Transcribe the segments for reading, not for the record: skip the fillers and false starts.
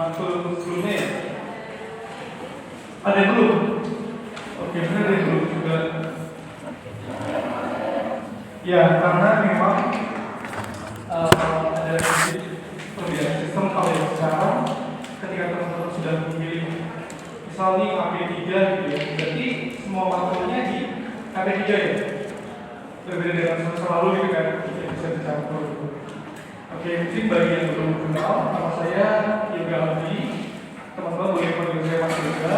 matkul sebelumnya ya? Ada yang belum? Oke, benar ada yang belum juga. Ya, karena memang ada perbedaan sistem kalau yang sekarang ketika teman-teman sudah memilih misalnya KP3 gitu ya, berarti semua matkulnya di KP3 ya? Berbeda dengan semester lalu gitu kan, bisa dicampur. Oke, mungkin bagi yang belum kenal, nama saya Yoga Aldi. Teman-teman boleh panggil saya Mas Yoga.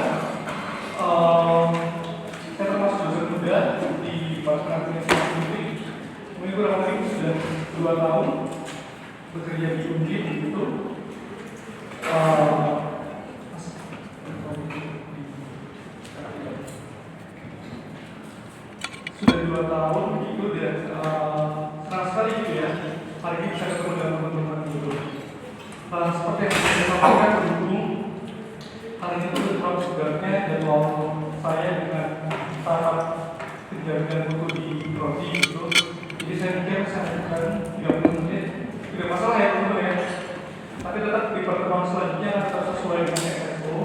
Saya termasuk dosen muda di Departemen Administrasi Publik. Mungkin kurang lebih sudah 2 tahun bekerja di UNGIN gitu. Sudah 2 tahun begitu dan senang sekali gitu ya. Hari ini bisa ketemu dengan teman-teman gitu. Seperti yang saya sampaikan berhubung hari ini itu terlalu sebenarnya jadwal saya dengan tahap penjagaan buku di Prodi gitu. Jadi saya pikir saya akan 30 menit. Tidak masalah ya teman-teman ya. Tapi tetap di pertemuan selanjutnya tetap sesuai dengan SSO.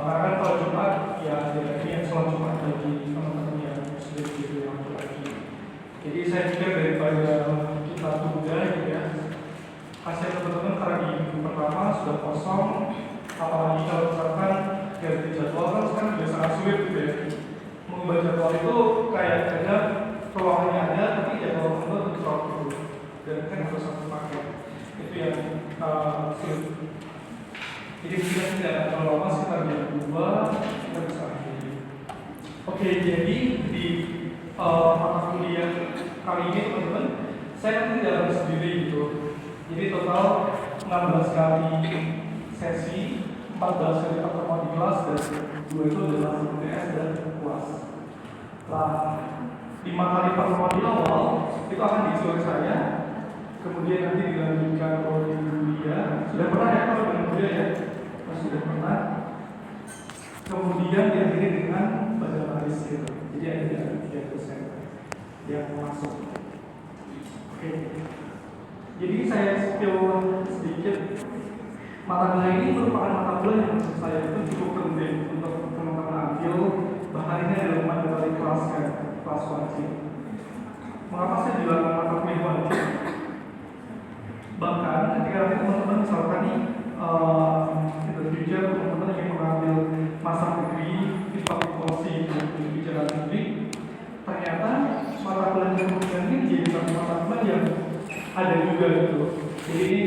Karena kan kalau Jumat ya jadi yang sholat Jumat bagi teman-teman yang sudah begitu yang lagi. Jadi saya pikir daripada kita tunda gitu ya. Hasil teman-teman karena di minggu pertama sudah kosong, apalagi kalau misalkan ganti jadwal kan sekarang sudah sangat sulit gitu ya. Mengubah jadwal itu kayak kadang peluangnya ada, tapi jadwal teman-teman itu terlalu dulu dan kan harus satu paket. Itu yang sulit. Jadi kita tidak akan terlalu lama, sekitar jam 2 kita bisa akhiri. Oke, jadi di mata kuliah kali ini teman-teman, saya nanti tidak harus sendiri gitu. Jadi total 16 kali sesi, 14 kali pertemuan di kelas, dan 2 itu adalah UTS dan UAS. Nah, 5 kali pertemuan di awal itu akan diisi oleh saya, kemudian nanti dilanjutkan oleh Yulia. Sudah pernah ya kalau dengan Yulia ya? Sudah pernah. Kemudian diakhiri dengan baca baris gitu. Jadi ada 3 dosen yang masuk. Oke. Jadi saya spill sedikit. Mata kuliah ini merupakan mata kuliah yang menurut saya itu cukup penting untuk teman-teman ambil. Bahkan ini adalah mata kuliah kelas wajib. Mengapa saya bilang mata kuliah wajib? Bahkan ketika nanti teman-teman misalkan nih future teman-teman yang mengambil master degree di public policy dan kebijakan publik, ternyata mata kuliah kemudian ini jadi satu mata kuliah yang ada juga gitu. Jadi ini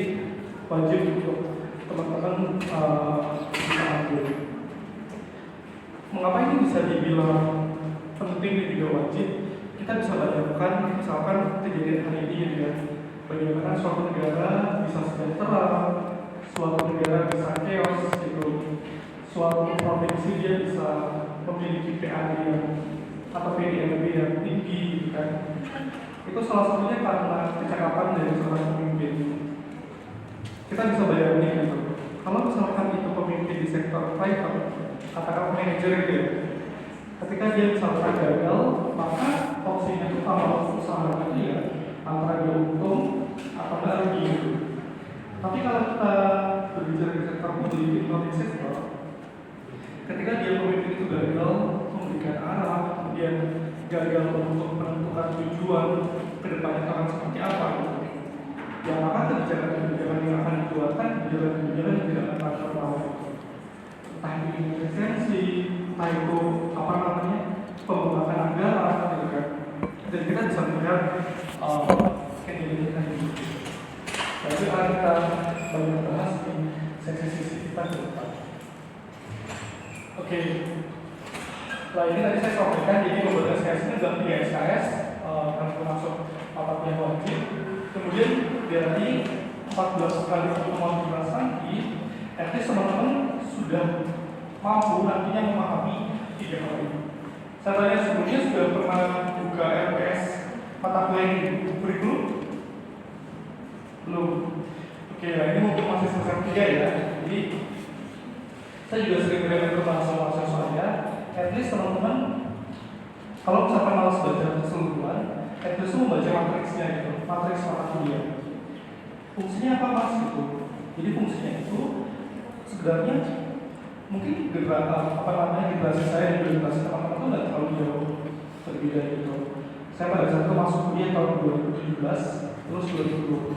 wajib untuk teman-teman bisa ambil. Mengapa ini bisa dibilang penting dan juga wajib? Kita bisa bayangkan misalkan kejadian hari ini ya, bagaimana suatu negara bisa sejahtera, suatu negara bisa chaos gitu, suatu provinsi dia bisa memiliki PAD atau PDRB yang tinggi gitu kan. Itu salah satunya karena kecakapan dari seorang pemimpin. Kita bisa bayangin gitu, kalau misalkan itu pemimpin di sektor private, katakan manajer gitu ya, ketika dia misalkan gagal, maka opsinya itu kalau usaha dia antara dia untung atau nggak rugi gitu. Tapi kalau kita berbicara di sektor publik sektor, ketika dia pemimpin itu gagal memberikan arah, kemudian gagal untuk menentukan tujuan kedepannya akan seperti apa gitu. Ya maka kebijakan yang akan dikeluarkan kebijakan yang tidak rasional. Entah itu investasi, entah itu pembuatan anggaran gitu kan. Dan kita bisa melihat kejadian ini. Jadi akan kita banyak bahas di sesi-sesi kita ke depan. Oke. Nah ini tadi saya sampaikan, jadi pembuatan SKS ini adalah 3 SKS yang termasuk yang wajib. Kemudian dari 14 kali pertemuan di kelas nanti, at least teman-teman sudah mampu nantinya memahami 3 hal ini. Saya tanya sebelumnya sudah pernah buka RPS mata kuliah ini kurikulum? Belum. Oke, nah ini untuk masih semester 3 ya. Jadi saya juga sering belajar bahasa saya. At least teman-teman kalau misalkan malas baca keseluruhan, at least membaca matriksnya gitu, matriks mata kuliah. Fungsinya apa mas gitu? Jadi fungsinya itu sebenarnya mungkin generasi saya dan generasi teman-teman itu nggak terlalu jauh berbeda gitu. Saya pada saat itu masuk kuliah tahun 2017, terus 2021.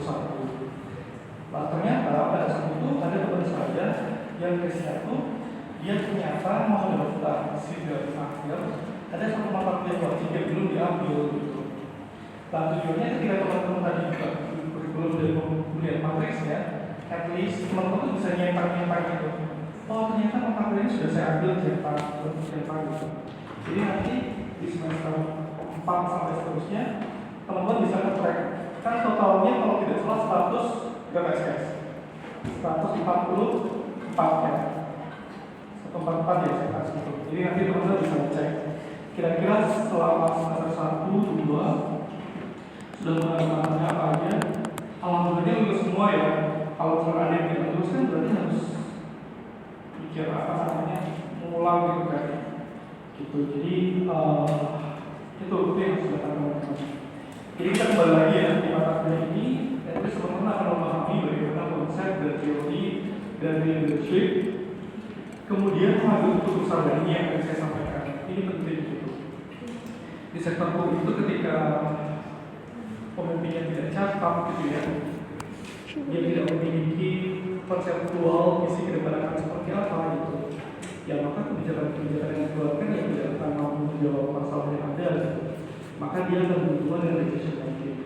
Nah ternyata pada saat itu ada teman saya yang S1, dia ternyata mau daftar sidang akhir, ada satu mata kuliah wajib yang belum diambil gitu. Nah tujuannya ketika teman-teman tadi juga kurikulum dari kuliah matriks ya, at least teman-teman bisa nyetak gitu. Oh ternyata mata kuliah ini sudah saya ambil cetak gitu. Jadi nanti di semester 4 sampai seterusnya teman-teman bisa nge-track. Kan totalnya kalau tidak salah 100 berapa SKS? 144 ya. 144 ya saya kasih itu. Jadi nanti teman-teman bisa cek. Kira-kira selama semester 1, 2 sudah mengalami apa aja. Alhamdulillah lulus semua ya. Kalau misalnya ada yang tidak lulus kan berarti harus mikir apa namanya mengulang gitu kan. Gitu. Jadi itu yang sudah teman-teman. Jadi kita kembali lagi ya di mata kuliah ini. Jadi teman-teman akan memahami bagaimana konsep dan teori dari leadership. Kemudian mengambil keputusan dari yang akan saya sampaikan. Ini penting gitu. Di sektor publik itu ketika pemimpinnya tidak cakap gitu ya, dia tidak memiliki konseptual visi ke depan akan seperti apa gitu. Ya maka kebijakan-kebijakan yang dikeluarkan yang tidak akan mampu menjawab masalah yang ada gitu. Maka dia akan berhubungan dengan decision making.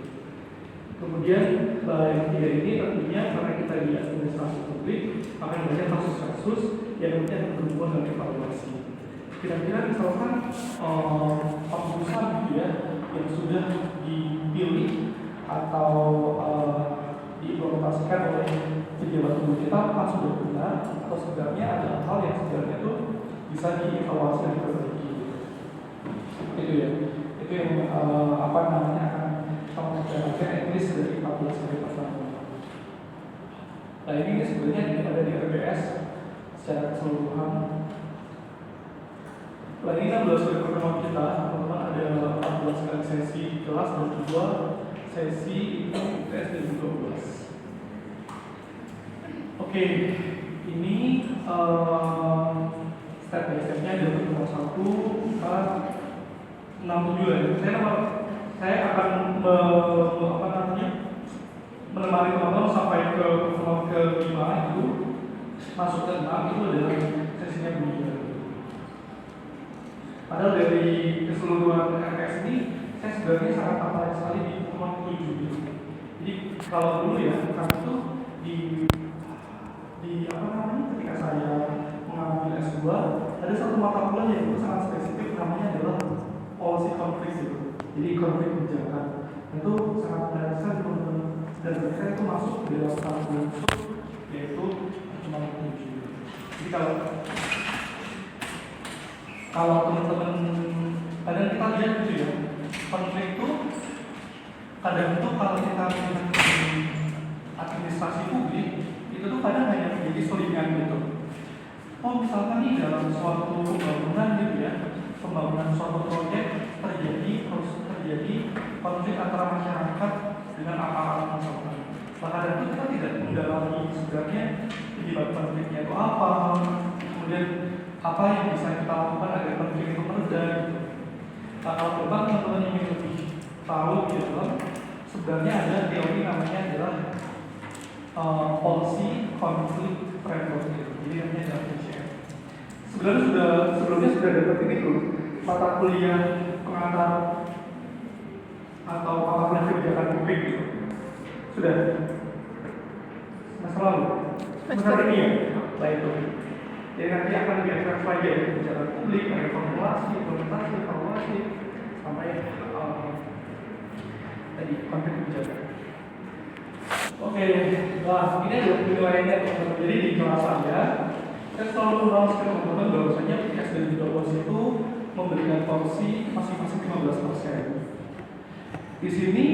Kemudian yang ketiga ini tentunya karena kita di administrasi publik akan banyak kasus-kasus yang nanti akan berhubungan dengan evaluasi. Kira-kira misalkan keputusan gitu ya yang sudah dipilih atau diimplementasikan oleh pejabat publik kita apakah sudah benar atau sebenarnya ada hal yang sebenarnya itu bisa dievaluasi dan diperbaiki. Itu ya, itu yang apa namanya akan kamu menjalankan at least dari 14 kali pertemuan. Nah ini sebenarnya ada di RBS secara keseluruhan. Nah ini 16 kali pertemuan kita, teman-teman ada 14 kali sesi di kelas dan 2 sesi itu UTS 2012. Oke, ini step by stepnya ada nomor 1, 4, 6, 7 ya. Saya akan menemani teman-teman sampai ke pertemuan ke-5 itu, masuk ke 6 itu adalah sesinya begini. Padahal dari keseluruhan RKS ini, saya sebenarnya sangat tertarik sekali di pertemuan ke-7 gitu. Jadi kalau dulu ya, karena itu ketika saya mengambil S2, ada satu mata kuliah yang itu sangat spesifik, namanya adalah policy conflict gitu. Jadi konflik kebijakan itu sangat menarik sekali teman-teman, dan ketika itu masuk di dalam satu unsur yaitu pertemuan ke-7. Jadi kalau teman-teman kadang kita lihat gitu ya, konflik itu kadang itu kalau kita melihat di administrasi publik itu tuh kadang hanya menjadi selingan gitu. Oh misalkan nih dalam suatu pembangunan gitu ya, pembangunan suatu proyek terjadi konflik antara masyarakat dengan aparat misalkan. Maka dari itu kita tidak mendalami sebenarnya penyebab konfliknya itu apa, kemudian apa yang bisa kita lakukan agar konflik itu mereda gitu. Nah, kalau memang teman-teman ingin lebih tahu gitu, sebenarnya ada teori namanya adalah policy conflict framework gitu. Jadi namanya adalah PCF. Sebelumnya sudah dapat ini tuh mata kuliah pengantar atau mata kuliah kebijakan publik gitu. Sudah semester lalu, semester ini ya, lah itu. Jadi nanti akan diakses lagi ya kebijakan publik, ada formulasi, implementasi, evaluasi, sampai tadi konflik kebijakan. Oke, nah ini adalah penilaiannya teman-teman. Jadi di kelas saya selalu menawarkan teman-teman bahwasanya PKS dari Dolos itu memberikan porsi masing-masing 15%. Di sini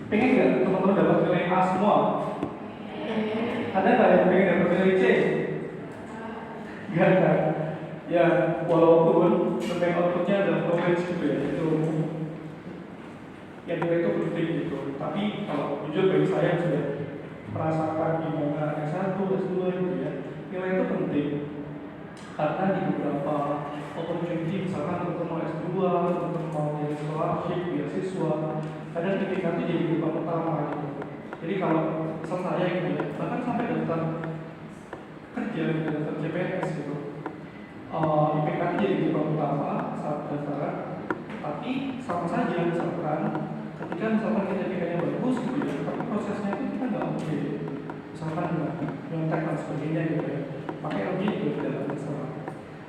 pengen nggak teman-teman dapat nilai A semua? Ada nggak yang pengen dapat nilai C? Nggak kan? Ya, walaupun main outputnya adalah knowledge gitu ya, itu yang itu penting gitu. Tapi kalau jujur bagi saya sudah merasakan gimana S1, S2 gitu ya, Nilai itu penting karena di beberapa opportunity, misalkan untuk mau S2, untuk mau jadi scholarship, beasiswa, kadang IPK itu jadi penyebab utama gitu. Jadi kalau misal saya gitu ya, bahkan sampai daftar kerja, daftar CPNS gitu, IPK itu jadi penyebab utama saat pendaftaran. Tapi sama saja misalkan ketika misalkan kita IPK-nya bagus gitu ya, tapi prosesnya itu kita nggak oke. Misalkan dengan nyontek dan sebagainya gitu ya, pakai LG juga tidak ada masalah.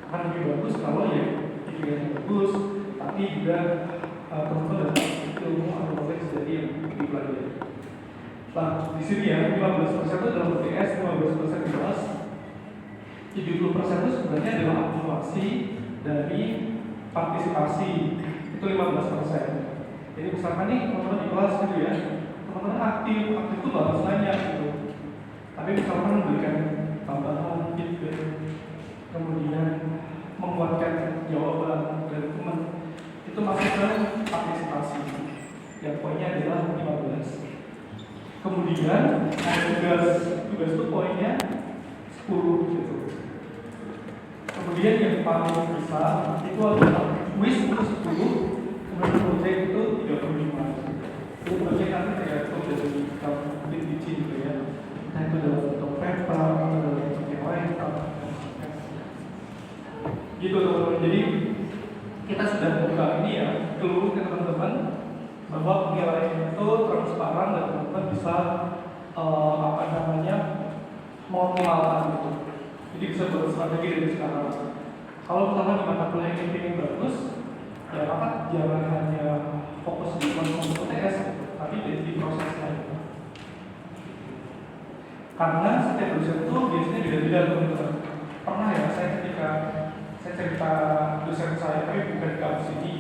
Akan lebih bagus kalau ya IPK-nya bagus, tapi juga teman-teman dapat ilmu atau knowledge dari yang dipelajari. Nah, di sini ya 15% itu dalam UTS, 15% di kelas, 70% itu sebenarnya adalah akumulasi dari partisipasi, itu 15%. Jadi misalkan nih teman-teman di kelas gitu ya, teman-teman aktif itu bagus banyak gitu. Tapi misalkan memberikan tambahan feedback, kemudian membuatkan jawaban dari teman, itu masuk ke partisipasi. Yang poinnya adalah 15. Kemudian ada tugas itu poinnya 10 gitu. Kemudian yang paling besar itu adalah kuis 10, kemudian project itu 35. Itu project nanti tergantung dari kamu di gitu ya. Nah itu dalam bentuk paper atau dalam bentuk yang lain gitu teman-teman. Jadi kita sudah buka ini ya dulu ke teman-teman bahwa penilaian itu transparan dan teman-teman bisa mengoptimalkan gitu. Jadi bisa berstrategi dari sekarang. Kalau misalnya di mata kuliah ini ingin bagus, ya maka jangan hanya fokus di konsumsi UTS, tapi di prosesnya. Karena setiap dosen itu biasanya beda-beda teman-teman. Pernah ya saya ketika saya cerita dosen saya, tapi bukan di kampus ini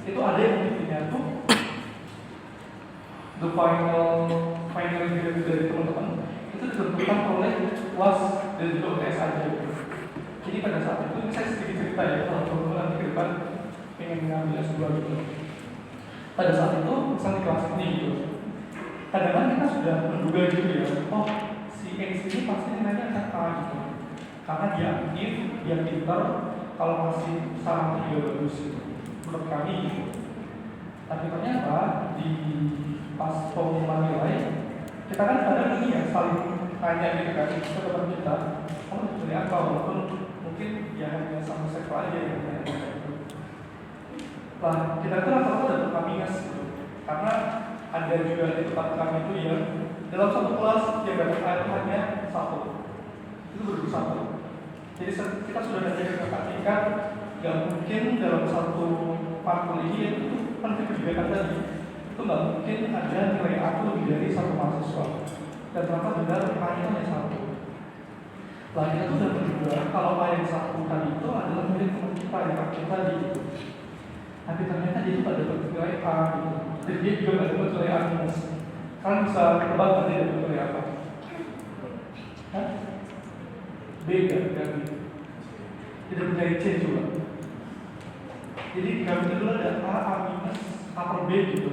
itu ada yang intinya tuh the final grade dari teman-teman itu ditentukan oleh UAS dan juga UTS aja. Jadi pada saat itu saya sedikit cerita ya kalau teman-teman nanti ke depan pengen mengambil S2 gitu. Pada saat itu misalnya di kelas ini gitu, kadang-kadang kita sudah menduga gitu ya, oh si X ini pasti nilainya akan A gitu, karena dia aktif, dia pintar, kalau masih saran juga bagus gitu. Menurut kami gitu. Tapi ternyata di pas pengumuman nilai kita kan kadang ini ya saling tanya gitu kan ke teman kita, kamu dari apa, walaupun mungkin ya hanya sama sektor aja yang tanya gitu. Nah kita tuh rata-rata dapat minus gitu, karena ada juga di tempat kami itu ya dalam satu kelas yang dapat A itu hanya 1, itu baru 1. Jadi kita sudah ada kakak-kakak, nggak mungkin dalam satu parpol ini itu kan kebijakan tadi itu nggak mungkin ada nilai A lebih dari 1 mahasiswa, dan ternyata benar A itu hanya 1. Lah kita tuh udah menduga kalau A yang 1 tadi itu adalah milik teman kita yang aktif tadi gitu. Tapi ternyata dia juga dapat nilai A gitu, dan dia juga nggak dapat nilai A minus. Kalian bisa tebak tadi dapat nilai apa? Hah? B kan? Tidak nilai C juga. Jadi kami itu dulu ada A minus, A per B gitu.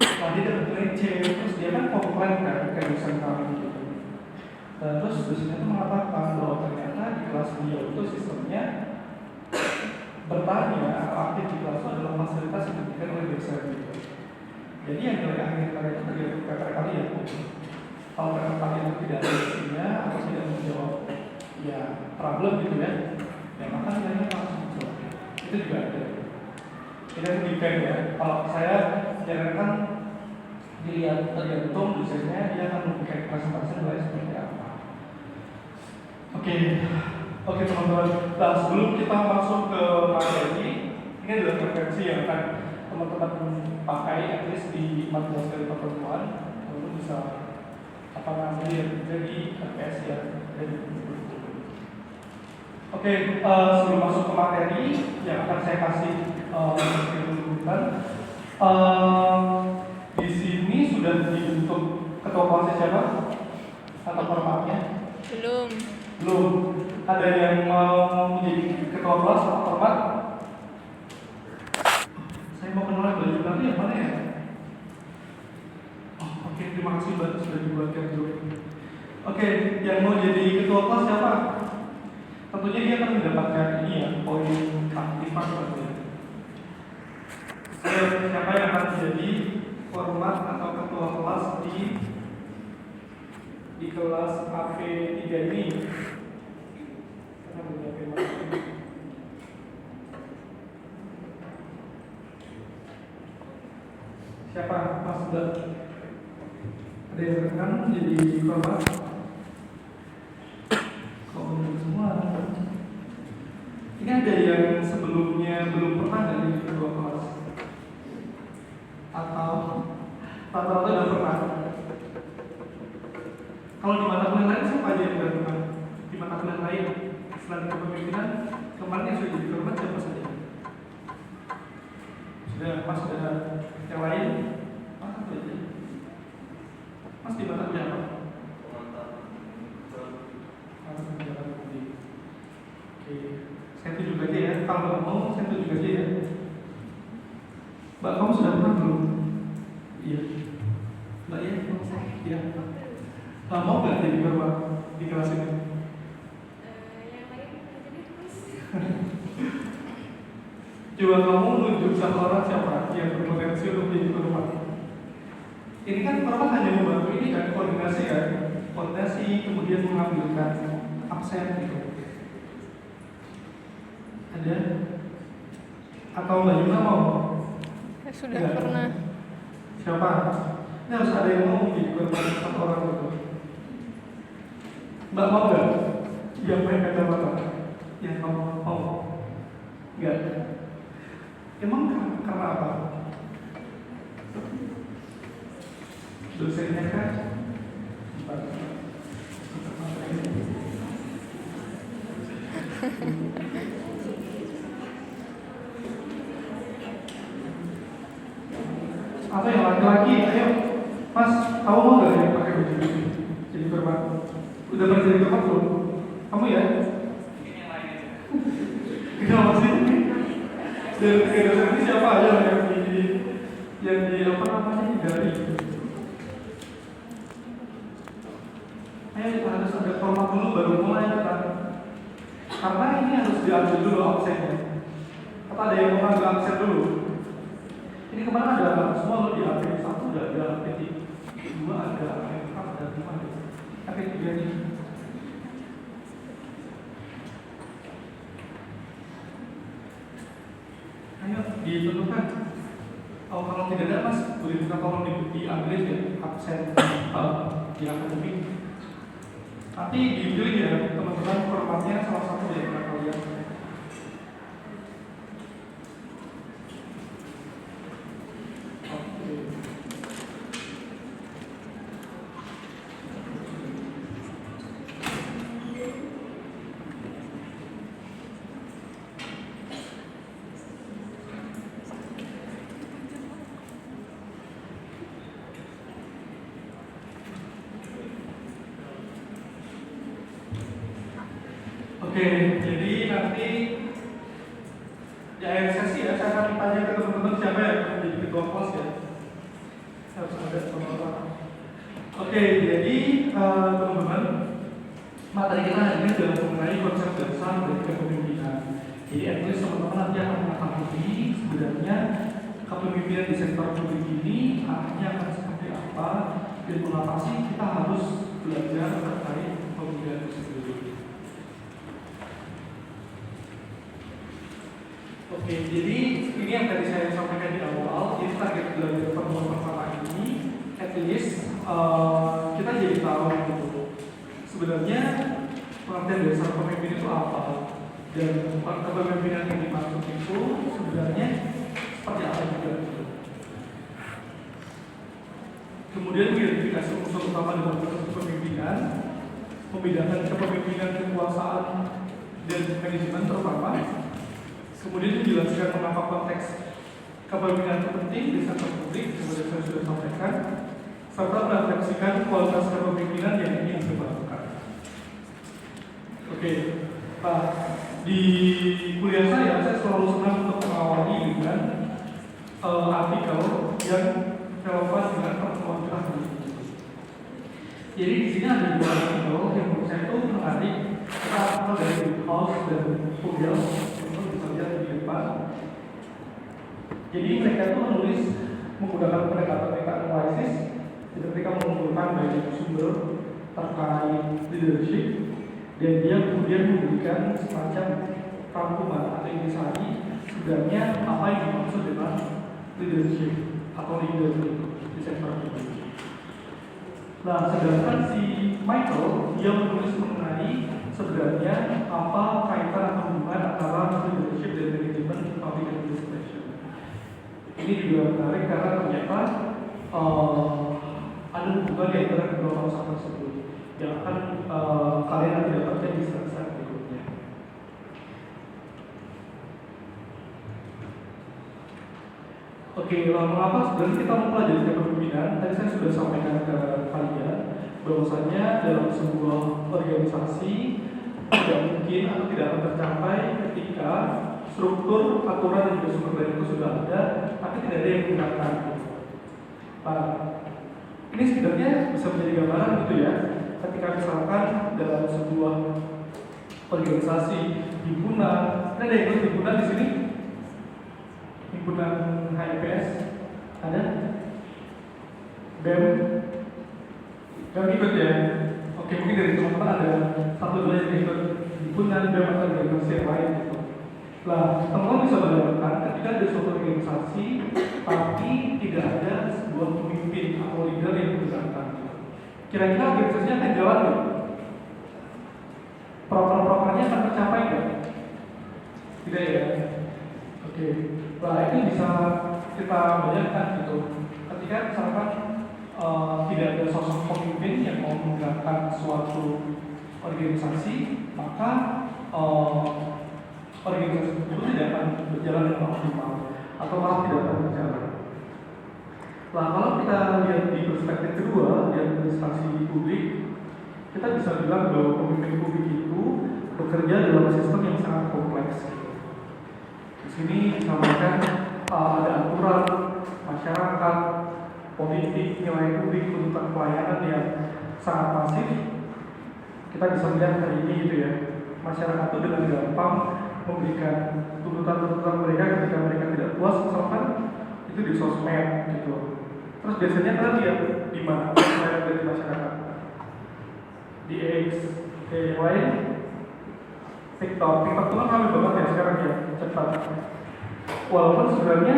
Nah dia dapat nilai C, terus dia kan komplain kan ke dosen kami gitu. Terus dosennya itu mengatakan bahwa ternyata di kelas dia itu sistemnya bertanya atau aktif di kelas itu adalah fasilitas yang diberikan oleh dosen gitu. Jadi yang nilai akhir kalian itu tergantung paper kalian. Kalau paper kalian itu tidak ada isinya atau tidak menjawab ya problem gitu ya, ya maka nilainya langsung muncul. Itu juga ada. Tidak depend ya. Kalau saya menyarankan dilihat tergantung dosennya, dia akan memberikan presentasi nilai seperti apa. Oke teman-teman. Nah sebelum kita masuk ke materi, ini adalah referensi yang akan teman-teman pakai at least di 14 kali pertemuan, lalu bisa apa namanya jadi RPS ya. Sebelum masuk ke materi yang akan saya kasih di sini sudah dibentuk ketua kelasnya siapa? Atau formatnya? Belum. Ada yang mau menjadi ketua kelas atau format? Saya mau kenal baju nanti yang mana ya? Oke, terima kasih sudah dibuatkan dulu. Oke, yang mau jadi ketua kelas siapa? Tentunya dia akan mendapatkan ini ya, poin keaktifan berarti. Siapa yang akan jadi format atau ketua kelas di kelas AP3 ini? Karena beberapa waktu. Siapa? Mas Bel. Ada yang berkenan jadi format? Semua. Ini ada yang sebelumnya belum pernah dari kedua kelas atau rata-rata udah pernah. Kalau di mata kuliah lain siapa aja yang udah pernah? Di mata kuliah lain selain kepemimpinan kemarin yang sudah jadi format siapa saja? Sudah Mas sudah yang lain? Mas apa aja? Mas di mata kuliah apa? Oke, saya tunjuk aja ya. Kalau nggak mau, saya tunjuk aja ya. Mbak, kamu sudah pernah belum? Iya. Mbak ya? Iya. Mau nggak jadi berapa di kelas ini? Yang lain jadi terus. Coba kamu nunjuk satu orang siapa yang berpotensi untuk jadi format. Ini kan format hanya membantu ini kan, koordinasi kan, koordinasi kemudian mengambilkan absen gitu. Ada? Atau Mbak Yuna mau? Sudah Enggak. pernah. Siapa? Ini harus ada yang mau jadi format satu orang gitu. Mbak mau nggak? Yang pakai kacamata? Yang mau? Enggak. Emang karena apa? Dosennya kan? Atau yang laki-laki? Ayo, Mas, kamu mau nggak yang pakai baju ini? Jadi format? Udah pernah jadi format belum? Kamu ya? Kenapa sih? Dan tiga dosen ini siapa aja yang di apa namanya dari? Ayo harus ada format dulu baru mulai kan? Karena ini harus diambil dulu absennya. Apa ada yang mau ambil absen dulu? Ini kemarin ada semua lo di AP1 udah ada AP2 ada AP4 ada 5 AP3 ini. Ayo ditentukan. Oh, kalau tidak ada Mas, boleh minta tolong diambil ya absen di akademik. Tapi dipilih ya teman-teman formatnya salah satu dari kalian. Oke, jadi nanti di akhir sesi ya, saya akan tanya ke teman-teman siapa yang akan menjadi ketua kelas ya. Harus ada teman-teman. Oke, jadi teman-teman, materi kita hari ini adalah mengenai konsep dasar dari kepemimpinan. Jadi at least teman-teman nanti akan mengetahui sebenarnya kepemimpinan di sektor publik ini arahnya akan seperti apa dan mengapa sih kita harus belajar terkait kepemimpinan tersebut. Oke, jadi ini yang tadi saya sampaikan di awal. Jadi target belajar pertemuan pertama ini, at least kita jadi tahu gitu. Sebenarnya pengertian dasar pemimpin itu apa dan kepemimpinan yang dimaksud itu sebenarnya seperti apa juga. Gitu. Kemudian identifikasi unsur utama dalam proses kepemimpinan, membedakan kepemimpinan kekuasaan dan manajemen terutama. Kemudian dijelaskan mengapa konteks kepemimpinan itu penting di sektor publik, seperti saya sudah sampaikan, serta merefleksikan kualitas kepemimpinan yang ingin dilakukan. Oke, Pak, di kuliah saya selalu senang untuk mengawali dengan artikel yang relevan dengan pertemuan kita hari ini. Jadi di sini ada dua artikel yang menurut saya itu menarik. Kita artikel dari House dan Vogel, teman bisa lihat di depan. Jadi mereka itu menulis menggunakan pendekatan meta analisis. Jadi mereka mengumpulkan banyak sumber terkait leadership dan dia kemudian memberikan semacam rangkuman atau intisari sebenarnya apa yang dimaksud dengan leadership atau leader di sektor ini. Nah, sedangkan si Michael dia menulis mengenai sebenarnya apa kaitan atau hubungan antara leadership dan manajemen public administration. Ini juga menarik karena ternyata ada hubungan di antara kedua konsep tersebut yang akan kalian nanti dapatkan di slide berikutnya. Oke, mengapa sebenarnya kita mempelajari kepemimpinan? Tadi saya sudah sampaikan ke kalian bahwasanya dalam sebuah organisasi tidak mungkin atau tidak akan tercapai ketika struktur, aturan dan juga sumber daya itu sudah ada, tapi tidak ada yang menggunakan. Nah, ini sebenarnya bisa menjadi gambaran gitu ya. Ketika misalkan dalam sebuah organisasi himpunan, ada yang ikut himpunan di sini? Himpunan HIPS ada? BEM? Yang ikut ya? Oke, mungkin dari teman-teman ada satu dua yang ikut himpunan BEM atau organisasi yang lain gitu. Nah, teman-teman bisa bayangkan ketika ada suatu organisasi tapi tidak ada sebuah pemimpin atau leader yang bergerak. Kira-kira organisasinya akan jalan nggak? Program-programnya akan tercapai nggak? Tidak ya? Oke. Nah, ini bisa kita bayangkan gitu. Ketika misalkan tidak ada sosok pemimpin yang mau menggerakkan suatu organisasi, maka organisasi itu tidak akan berjalan dengan optimal atau malah tidak akan berjalan. Nah, kalau kita lihat di perspektif kedua, di administrasi publik, kita bisa bilang bahwa pemimpin publik itu bekerja dalam sistem yang sangat kompleks. Di sini disampaikan ada aturan, masyarakat, politik, nilai publik, tuntutan pelayanan yang sangat masif. Kita bisa melihat hari ini gitu ya, masyarakat itu dengan gampang memberikan tuntutan-tuntutan mereka ketika mereka tidak puas, misalkan itu di sosmed gitu. Terus biasanya kalian lihat di mana dari masyarakat? Di X, yang lain, TikTok itu kan ramai banget ya sekarang ya, cepat. Walaupun sebenarnya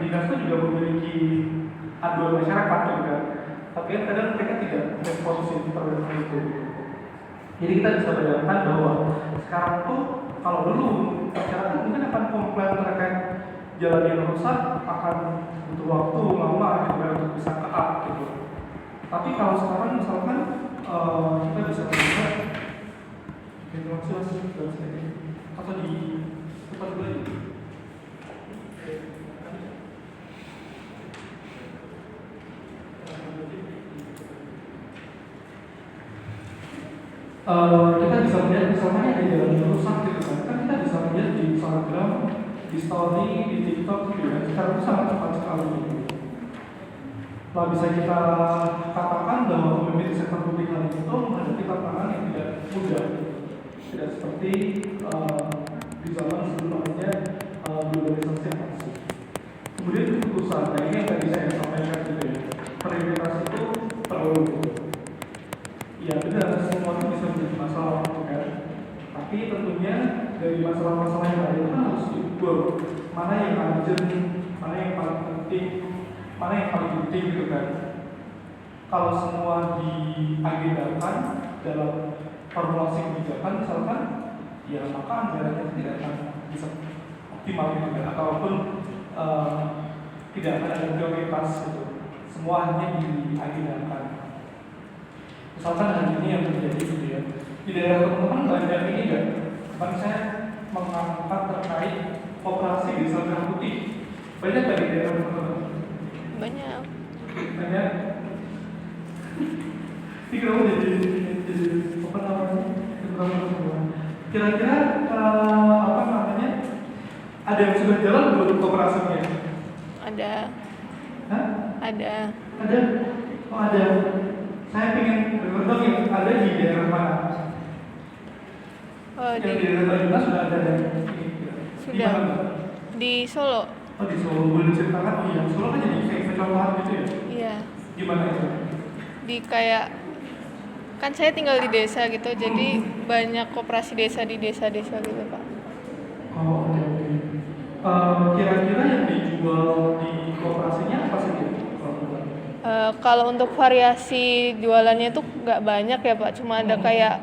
dinas itu juga memiliki aduan masyarakat juga, tapi kadang mereka tidak memposisi terhadap itu. Jadi kita bisa bayangkan bahwa sekarang tuh kalau dulu masyarakat mungkin akan komplain terkait jalan yang rusak, akan butuh waktu lama gitu kan untuk bisa ke up gitu. Tapi kalau sekarang misalkan kita bisa melihat atau di tempat beli. Kita bisa melihat misalnya ada jalan yang rusak gitu kan kita bisa melihat di Instagram, di story, di TikTok gitu ya, sekarang sangat cepat sekali gitu. Nah, bisa kita katakan bahwa pemimpin sektor publik hari itu menghadapi tantangan yang tidak mudah, tidak seperti di zaman sebelum adanya globalisasi yang masif. Kemudian keputusan, nah ini yang tadi saya sampaikan gitu ya, prioritas itu perlu. Ya benar, semua itu bisa menjadi masalah kan. Tapi tentunya dari masalah-masalah yang ada itu harus diukur mana yang urgent, mana yang paling penting, mana yang paling penting gitu kan. Kalau semua diagendakan dalam formulasi kebijakan misalkan, ya maka anggarannya tidak akan bisa optimal gitu kan. Ataupun tidak akan ada prioritas gitu. Semua hanya diagendakan. Misalkan hari ini yang terjadi gitu ya, di daerah teman-teman banyak ini enggak? Kan saya mengangkat terkait operasi desa merah putih. Banyak nggak di daerah teman-teman? Banyak. Banyak. Ini kenapa jadi apa namanya? Kira-kira apa namanya? Ada yang sudah jalan belum operasinya? Ada. Hah? Ada. Ada. Oh ada. Saya pengen dengar dong yang ada di daerah mana? Yang di daerah Tanjung sudah ada yang ini. Di Sudah. mana? Di Solo. Oh di Solo, boleh diceritakan? Oh iya, Solo kan jadi kayak percontohan gitu ya? Iya. Gimana itu? Di kayak kan saya tinggal di desa gitu, jadi banyak koperasi desa di desa-desa gitu, Pak. Oh oke oke. Kira-kira yang dijual di kooperasinya apa sih Bu? Kalau bukan? Kalau untuk variasi jualannya tuh nggak banyak ya Pak, cuma ada kayak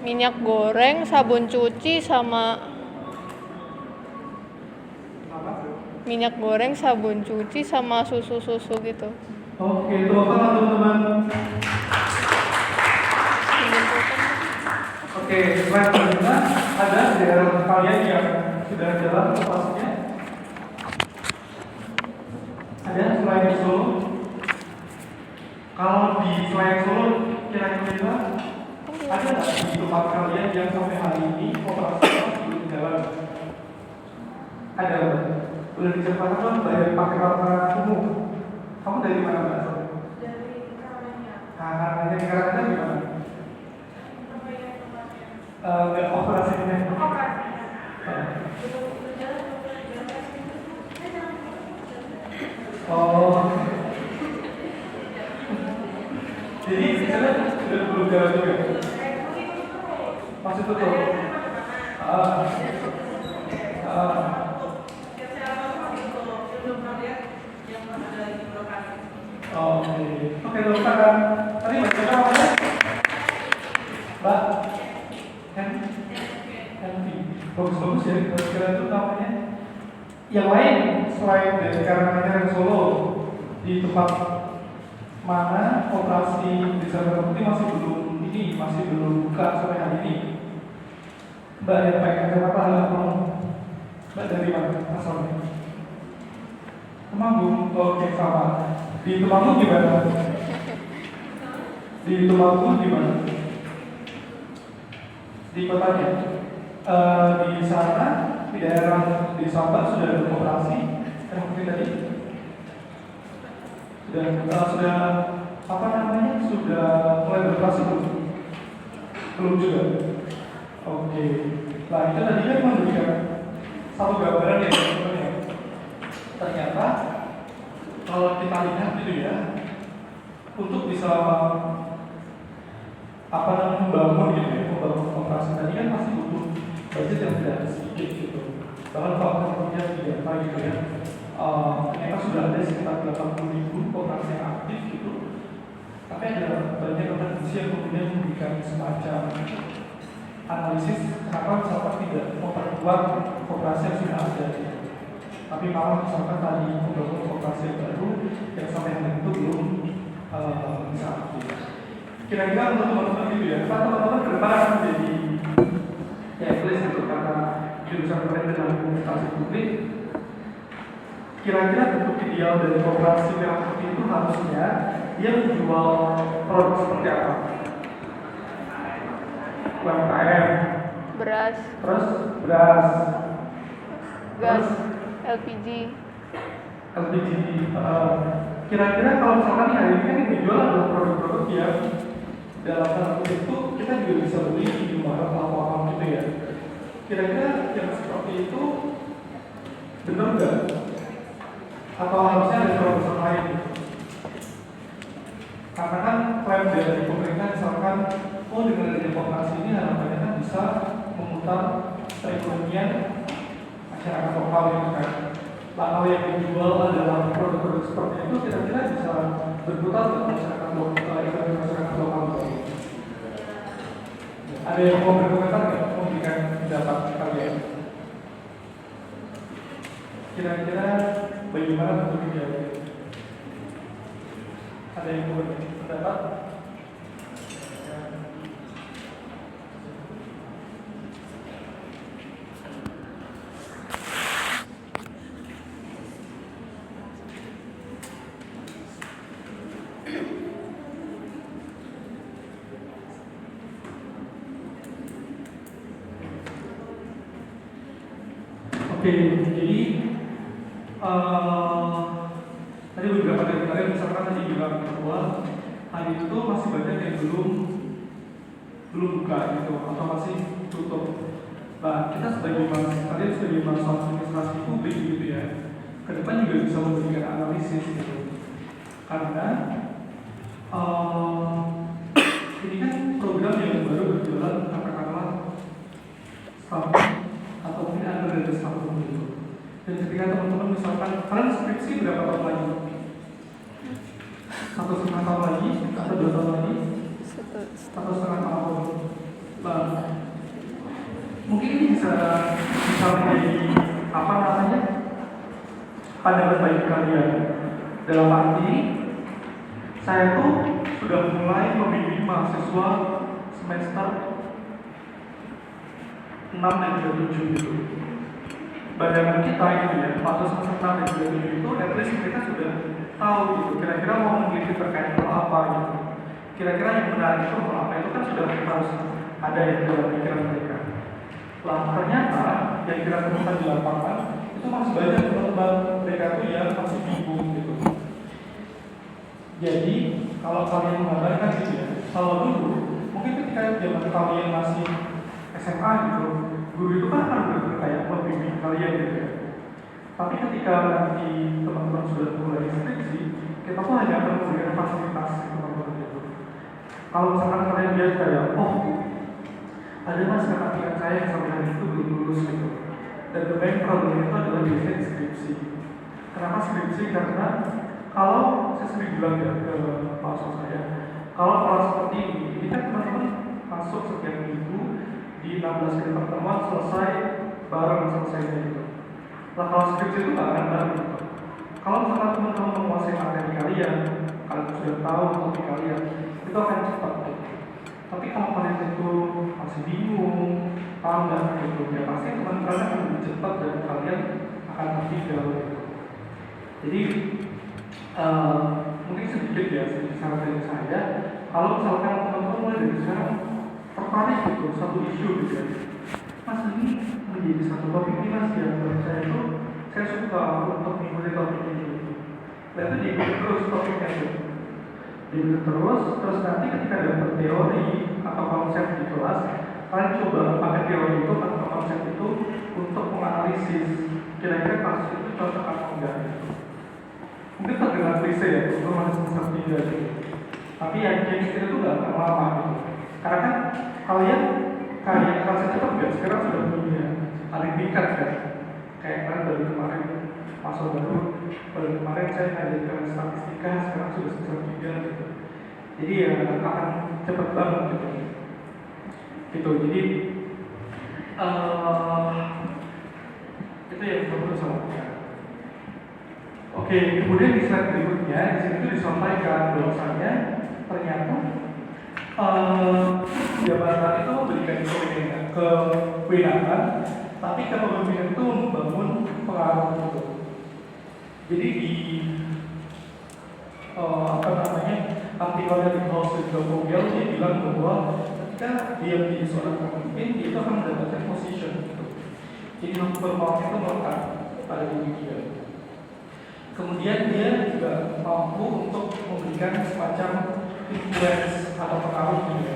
minyak goreng, sabun cuci, sama Apa? minyak goreng, sabun cuci, sama susu-susu gitu. Oke, tepuk tangan teman-teman. Oke, selanjutnya ada daerah kalian yang sudah jalan operasinya. Ada selain di Solo. Kalau di selain Solo, kira-kira ada nggak di tempat kalian yang sampai hari ini operasinya belum jalan? Ada. Boleh diceritakan dong dari pakai warna ungu. Kamu dari mana Mbak? Dari Karanganyar. Karanganyar, Karanganyar gimana? Nggak operasinya. Oh, jadi di sana sudah belum jalan juga. Masih tutup. Ah, ah. Oke, oke dong Kak. Tadi baca apa ya? Mbak, Henry, bagus-bagus ya. Kira-kira itu namanya. Yang lain selain dari Karanganyar dan Solo, di tempat mana operasi desa Merpati masih belum buka sampai hari ini. Mbak yang pengen apa Mbak dari mana asalnya? Temanggung. Oke sama. Di Temanggung gimana? Di Temanggung gimana? Di kotanya? Di sana di daerah di Sabah sudah ada operasi yang mungkin tadi sudah apa namanya sudah mulai beroperasi belum juga. Oke, nah itu tadi kan memberikan satu gambaran ya teman-teman. Ternyata kalau kita lihat gitu ya, untuk bisa apa namanya membangun operasi tadi kan masih butuh budget yang tidak sedikit gitu. Bahkan kalau kemudian tidak gitu ya, mereka sudah ada sekitar 80.000 operasi yang aktif gitu. Tapi ada banyak organisasi yang kemudian memberikan semacam analisis kenapa misalkan tidak memperkuat operasi yang sudah ada gitu. Tapi malah misalkan tadi membangun operasi yang baru yang sampai hari itu belum bisa aktif. Kira-kira untuk teman-teman gitu ya, kan teman-teman ke depan akan menjadi ya tulis gitu karena jurusan berkaitan dengan komunikasi publik. Kira-kira bentuk ideal dari koperasi merah putih itu harusnya dia menjual produk seperti apa? UMKM, Beras, terus beras, gas, terus LPG. LPG. Kira-kira kalau misalkan hari ini kan yang dijual adalah produk-produk yang dalam tanda kutip itu kita juga bisa beli di Indomaret atau apa gitu ya. Kira-kira yang seperti itu benar nggak? Atau harusnya ada terobosan lain? Karena kan klaim dari pemerintah misalkan, oh dengan adanya koperasi ini harapannya kan bisa memutar perekonomian masyarakat lokal gitu kan. Kalau yang dijual adalah produk-produk seperti itu, kira-kira bisa berputar ke masyarakat lokal, ekonomi masyarakat lokal. Ada yang mau berkomentar nggak? Memberikan pendapat kalian? Kira-kira bagaimana bentuk idealnya? Ada yang mau berpendapat? Oke, jadi tadi beberapa dari kalian misalkan tadi bilang bahwa hari itu masih banyak yang belum buka gitu atau masih tutup. Nah, kita sebagai mahasiswa administrasi publik gitu ya, ke depan juga bisa memberikan analisis gitu. Karena ini kan program yang baru berjalan katakanlah setahun atau mungkin ada dari setahun gitu. Dan ketika teman-teman misalkan kalian skripsi berapa tahun lagi? 1,5 tahun lagi atau 2 tahun lagi? 1,5 tahun. Nah, mungkin ini bisa menjadi apa namanya pandangan bagi kalian. Dalam arti saya tuh sudah mulai membimbing mahasiswa semester 6 dan juga 7 gitu. Bayangan kita gitu ya, waktu semester 6 dan juga 7 itu at least mereka sudah tahu gitu, kira-kira mau meneliti terkait hal apa gitu. Kira-kira yang menarik itu apa, itu kan sudah harus ada yang dalam pikiran mereka. Lah ternyata yang kita temukan di lapangan itu masih banyak teman-teman mereka tuh yang masih bingung gitu. Jadi kalau kalian mengatakan gitu ya, kalau dulu mungkin ketika zaman kalian masih SMA gitu, guru itu kan akan kayak membimbing kalian gitu ya. Tapi ketika nanti teman-teman sudah mulai skripsi, kita tuh hanya akan memberikan fasilitas teman-teman itu. Kalau misalkan kalian lihat kayak, oh ada mas kakak saya yang sampai hari itu belum lulus gitu. Dan the main problem itu adalah biasanya skripsi. Kenapa skripsi? Karena kalau saya sering bilang ya ke mahasiswa saya, kalau kelas seperti ini kan teman-teman masuk setiap minggu di 16 kali pertemuan selesai bareng selesainya gitu. Nah kalau skripsi itu nggak akan bareng gitu. Kalau misalkan teman-teman menguasai materi kalian sudah tahu topik kalian, itu akan cepat gitu. Tapi kalau kalian itu masih bingung, tahu nggak gitu, ya pasti teman-teman akan lebih cepat dan kalian akan lebih jauh gitu. Jadi mungkin sedikit ya saran dari saya, kalau misalkan teman-teman mulai dari sekarang tertarik gitu satu isu gitu ya, mas ini menjadi satu topik ini mas ya, menurut saya itu saya suka untuk mengikuti topik ini gitu. Dan itu diikuti terus topiknya gitu, diikuti terus nanti ketika dapat teori atau konsep di kelas, kalian coba pakai teori itu atau konsep itu untuk menganalisis kira-kira kasus itu cocok atau enggak gitu. Mungkin terdengar klise ya, itu masih semester 3 gitu. Tapi yang jenis itu nggak akan lama gitu. Karena kan kalian kayak kelas cepat nggak, sekarang sudah punya paling tingkat kan. Kayak kalian baru kemarin masuk baru kemarin saya ngajarkan statistika, sekarang sudah semester 3 gitu. Jadi ya akan cepat banget gitu. Jadi itu yang perlu saya. Oke, kemudian di slide berikutnya di sini itu disampaikan bahwasanya ternyata jabatan itu memberikan kewenangan, tapi kepemimpinan itu membangun pengaruh gitu. Jadi di artikel dari House Vogel dia bilang bahwa ketika dia menjadi seorang pemimpin, dia itu akan mendapatkan position gitu. Jadi performanya itu melekat pada diri dia. Kemudian dia juga mampu untuk memberikan semacam influence atau pengaruh juga.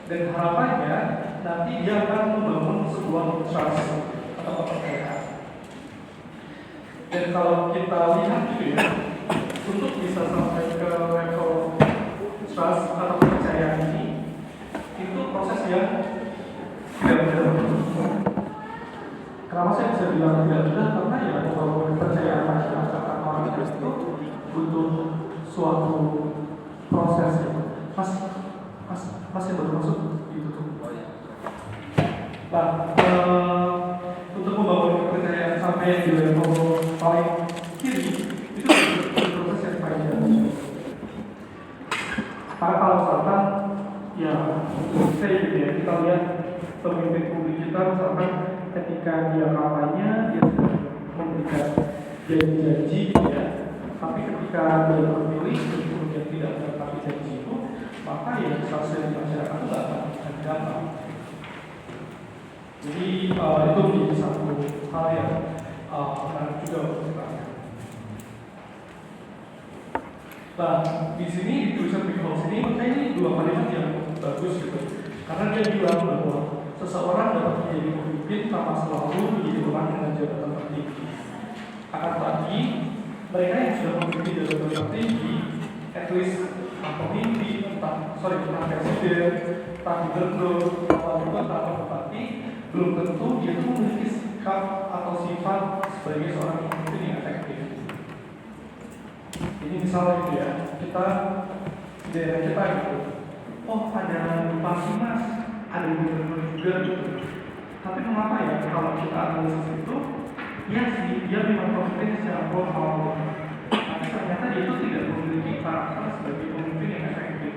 Dan harapannya nanti dia akan membangun sebuah trust atau kepercayaan. Dan kalau kita lihat gitu ya, untuk bisa sampai ke level trust atau kepercayaan ini, itu proses yang tidak mudah. Kenapa saya bisa bilang tidak mudah? Karena ya kalau kepercayaan masyarakat atau orang itu butuh suatu proses ya. Mas yang baru masuk itu tuh. Nah, untuk membangun kepercayaan sampai di level paling kiri itu butuh proses yang panjang. Karena kalau misalkan ya saya gitu ya, kita lihat pemimpin publik kita misalkan ketika dia kampanye, dia sudah memberikan janji-janji ya. Tapi ketika dia terpilih, kemudian tidak menepati janji itu, maka ya saksi di masyarakat itu tidak akan dapat. Jadi itu menjadi satu hal yang menarik juga untuk kita. Nah, di sini di tulisan Big House ini makanya ini dua kalimat yang bagus gitu. Karena dia bilang bahwa seseorang dapat menjadi pemimpin tanpa selalu menjadi orang dengan jabatan tertinggi. Akan tetapi mereka yang sudah memiliki jabatan tertinggi, at least pemimpin, entah presiden, entah gubernur, wali kota atau bupati, belum tentu dia itu memiliki sikap atau sifat sebagai seorang pemimpin yang efektif. Jadi misalnya gitu ya, kita di daerah kita gitu, oh ada bupati mas, ada gubernur juga gitu. Tapi mengapa ya kalau kita analisis itu, ya sih dia memang pemimpin secara formal, tapi ternyata dia itu tidak memiliki karakter sebagai pemimpin yang efektif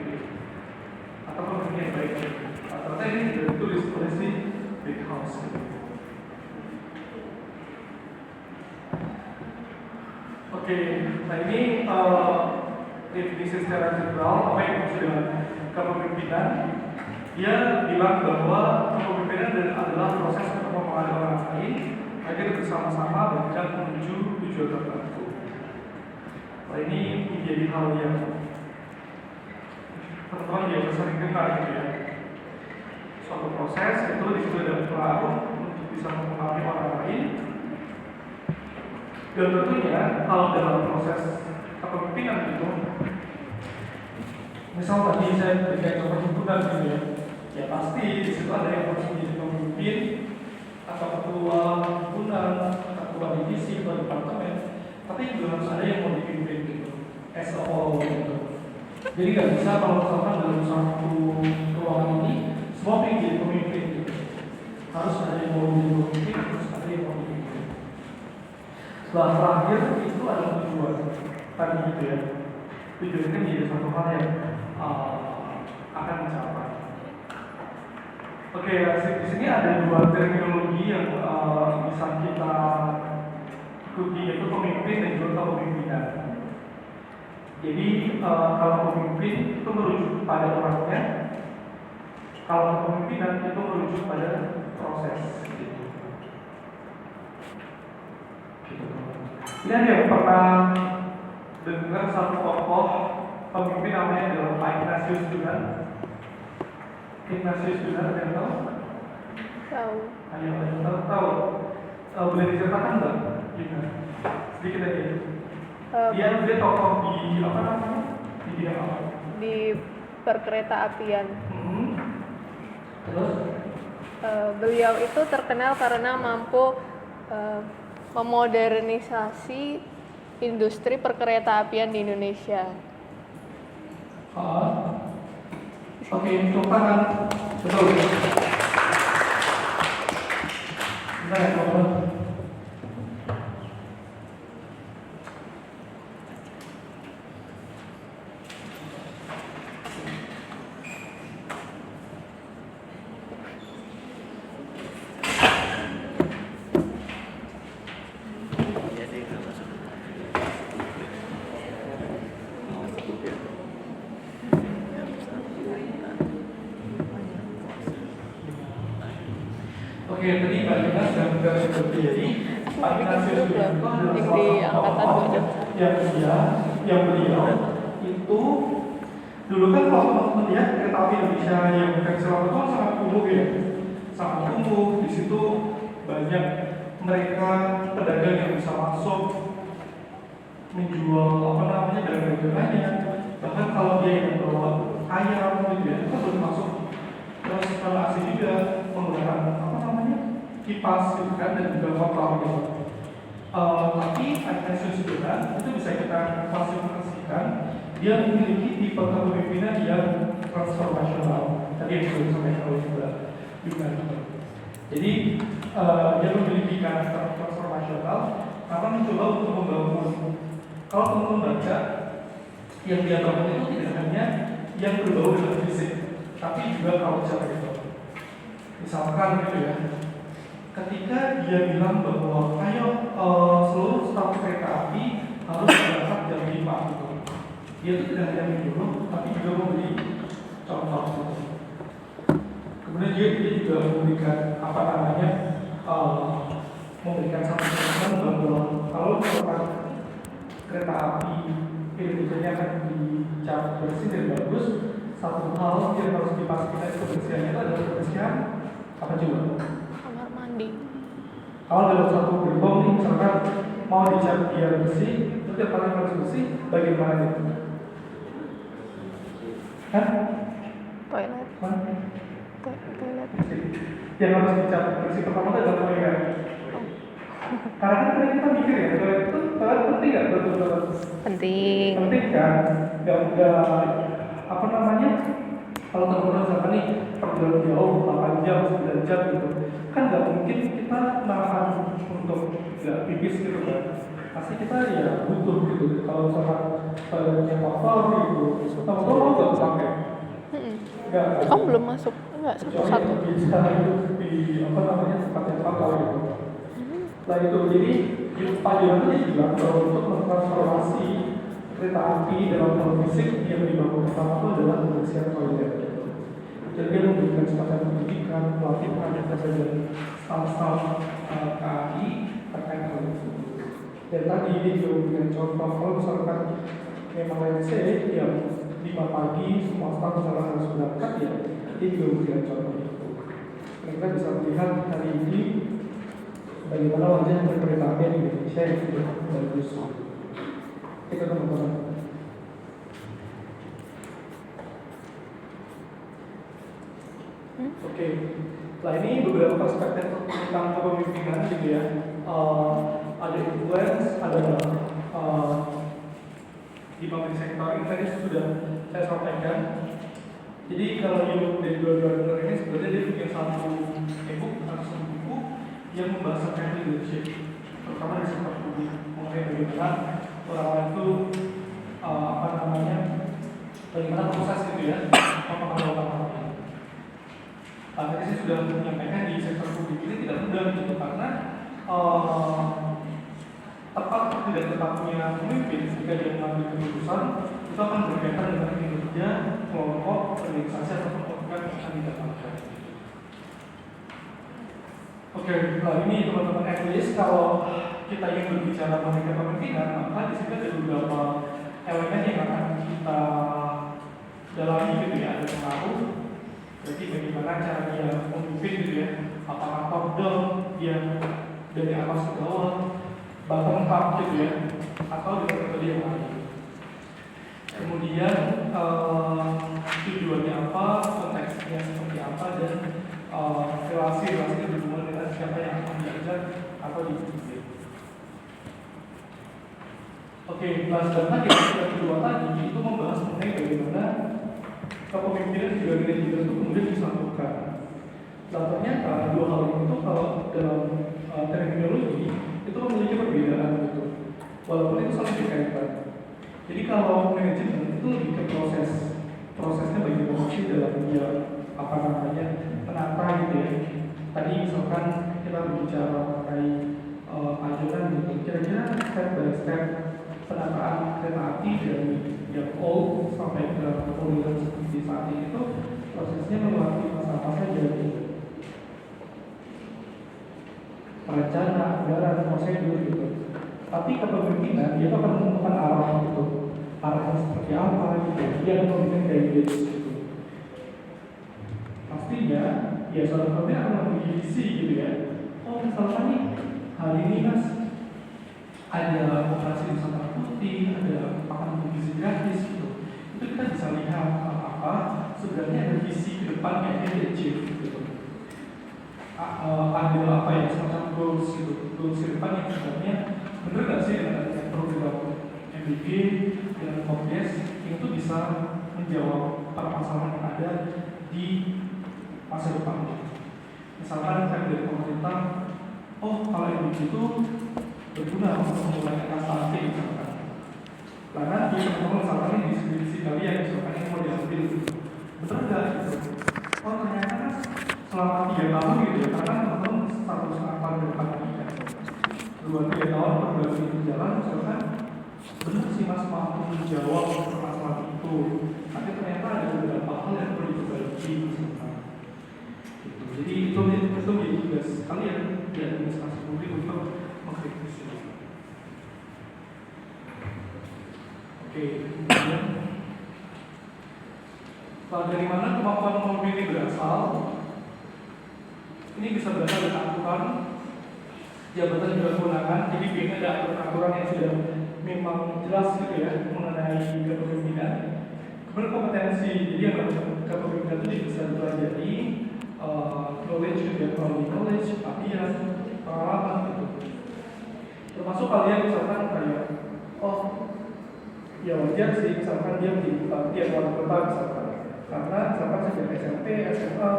atau pemimpin yang baik. Ternyata ini sudah ditulis oleh si Big House. Oke, nah ini definisi secara general apa yang dimaksud dengan kepemimpinan. Dia bilang bahwa kepemimpinan adalah proses untuk mempengaruhi orang lain agar bersama-sama berjalan menuju tujuan tertentu. Nah ini menjadi hal yang teman-teman biasa sering dengar gitu ya. Suatu proses itu disebut dengan pengaruh untuk bisa mempengaruhi orang lain. Dan tentunya kalau dalam proses kepemimpinan itu, misal tadi saya berikan contoh himpunan gitu ya pasti di situ ada yang harus menjadi pemimpin atau ketua himpunan, ketua divisi atau departemen, tapi juga harus ada yang mau dipimpin gitu, as a whole gitu. Jadi nggak bisa kalau misalkan dalam satu ruangan ini semua ingin jadi pemimpin gitu. Harus ada yang mau jadi pemimpin, harus ada yang mau dipimpin. Setelah terakhir itu adalah tujuan tadi gitu ya. Tujuan itu menjadi satu hal yang akan mencapai. Oke, di sini ada dua terminologi yang bisa kita ikuti, yaitu pemimpin dan juga kepemimpinan. Jadi kalau pemimpin itu merujuk pada orangnya, kalau kepemimpinan itu merujuk pada proses. Ini ada yang pernah dengar satu tokoh pemimpin namanya adalah Pak Ignatius Jonan. Ignatius Jonan, ada yang tahu? Tahu. Ayo, tahu. Boleh diceritakan nggak? Gimana? Sedikit aja. Dia tokoh di apa namanya? Di bidang apa? Di perkereta apian. Terus? Beliau itu terkenal karena mampu memodernisasi industri perkereta apian di Indonesia. Oke, tepuk tangan. Betul. Nah, ya, Oke, tadi Pak Dinas sudah seperti jadi Pak Dinas sudah yang beliau itu dulu kan kalau teman-teman lihat kereta api Indonesia yang versi lama itu sangat kumuh ya, sangat kumuh. Di situ banyak mereka pedagang yang bisa masuk menjual dagangannya. Bahkan kalau dia yang membawa ayam gitu ya, itu belum masuk. Terus kalau asli juga menggunakan kipas gitu kan, dan juga motor gitu. Tapi Ignatius Jonan itu bisa kita klasifikasikan dia memiliki tipe kepemimpinan yang transformasional. Tadi yang sudah disampaikan oleh juga. Jadi dia memiliki karakter transformasional karena mencoba untuk membangun. Kalau teman-teman baca yang dia bangun itu tidak hanya yang berbau dengan fisik, tapi juga culture gitu. Misalkan gitu ya, ketika dia bilang bahwa ayo seluruh staf kereta api harus berangkat jam 5 gitu. Dia itu tidak hanya menyuruh, tapi juga memberi contoh gitu. Kemudian dia juga memberikan memberikan satu contoh bahwa kalau seorang kereta api kinerjanya akan dicap bersih dan bagus. Satu hal yang harus dipastikan kebersihannya itu adalah kebersihan apa coba? Kamar mandi. Kalau dalam satu gerbong nih, misalkan mau dicat biar bersih, itu tiap kali harus bersih, bagian mana itu? Hah? Toilet. Mana? Toilet. Yang harus dicat bersih pertama itu adalah toilet. Karena kan tadi kita mikir ya, toilet penting nggak buat toilet? Penting. Penting kan? Nggak apa namanya? Kalau teman-teman misalkan nih perjalanan jauh 8 jam, 9 jam gitu, kan nggak mungkin kita nahan untuk nggak pipis gitu kan? Pasti kita ya butuh gitu. Kalau misalkan toiletnya kotor gitu, teman-teman nggak pakai? Nggak. Oh belum masuk. Enggak, satu-satu. Bisa itu di apa namanya tempat yang kotor gitu. Selain itu, jadi pajangannya juga kalau untuk mentransformasi kereta api dalam hal fisik yang dibangun pertama itu adalah pembersihan toilet. Jadi dia memberikan semacam pendidikan, pelatihan kepada staf-staf KAI terkait hal itu. Dan tadi dia juga memberikan contoh kalau misalkan memang let's say yang 5 pagi semua staf misalkan harus berangkat ya, dia juga memberikan contoh itu. Kita bisa melihat hari ini bagaimana wajah kereta api di Indonesia yang sudah bagus. Kita teman-teman. Oke, nah ini beberapa perspektif tentang kepemimpinan gitu ya. Ada influence, ada di public sector ini tadi sudah saya sampaikan. Jadi kalau yang dari dua-dua ini sebenarnya dia punya satu e-book atau satu buku yang membahas tentang leadership, terutama di sektor publik, mengenai bagaimana orang-orang itu bagaimana proses gitu ya, mempengaruhi. Tadi saya sudah menyampaikan di sektor publik ini tidak mudah gitu karena tepat atau tidak tepatnya pemimpin jika dia mengambil keputusan itu akan berkaitan dengan kinerja kelompok, organisasi atau kelompok yang akan didapatkan. Oke, nah ini teman-teman at least kalau kita ingin berbicara mengenai kepemimpinan, maka di sini ada beberapa elemen yang akan kita dalami gitu ya, ada pengaruh. Jadi bagaimana cara dia memimpin gitu ya, apakah top down, dia dari atas ke bawah, bottom up gitu ya, atau dengan metode yang lain. Kemudian tujuannya apa, konteksnya seperti apa, dan relasi-relasi berhubungan dengan siapa yang akan diajak atau dipimpin. Oke, dan tadi yang kedua tadi itu membahas mengenai bagaimana kepemimpinan juga leader itu kemudian disambungkan. Nah ternyata dua hal ini tuh kalau dalam terminologi itu memiliki perbedaan gitu, walaupun itu saling berkaitan. Jadi kalau manajemen itu lebih ke prosesnya bagaimana sih dalam dia menata gitu ya. Tadi misalkan kita berbicara mengenai pajangan gitu, kira-kira step by step penataan kereta api dari yang old sampai ke modern seperti saat ini itu prosesnya melewati masa-masa jadi perencanaan, anggaran, prosedur gitu. Tapi kepemimpinan dia akan menentukan arah gitu, arahnya seperti apa gitu. Dia akan memberikan guidance gitu. Pastinya ya seorang pemimpin akan memiliki visi gitu ya. Oh misalkan nih hari ini mas ada operasi Nusantara Putih, ada makan gizi gratis gitu. Itu kita bisa lihat apa sebenarnya ada visi ke depan yang dia achieve gitu. Ada apa ya semacam goals gitu, goals ke depan yang sebenarnya benar nggak sih dengan program MBG dengan Kopdes itu bisa menjawab permasalahan yang ada di masa depan. Misalkan dari pemerintah, oh kalau MBG itu berguna untuk memulai investasi misalkan. Karena dia ketemu misalkan ini diskusi kalian misalkan ini mau diambil, betul nggak gitu? Oh ternyata kan selama 3 tahun gitu ya, karena teman-teman status apa di depan ini kan 2-3 tahun program ini berjalan, misalkan benar sih mas mampu menjawab permasalahan itu, tapi ternyata ada beberapa hal yang perlu diperbaiki misalkan. Gitu. Jadi itu menjadi tugas kalian di administrasi publik untuk mengkritisi. Oke, kemudian dari mana kemampuan mobil ini berasal? Ini bisa berasal dari aturan jabatan juga kewenangan. Jadi biasanya ada aturan yang sudah memang jelas gitu ya mengenai kepemimpinan. Kemudian kompetensi, jadi yang kepemimpinan itu bisa dipelajari knowledge gitu ya, knowledge, pelatihan, pengalaman gitu. Termasuk kalian misalkan kayak, oh ya wajar sih misalkan dia menjadi bupati atau wali kota misalkan, karena misalkan sejak SMP, SMA,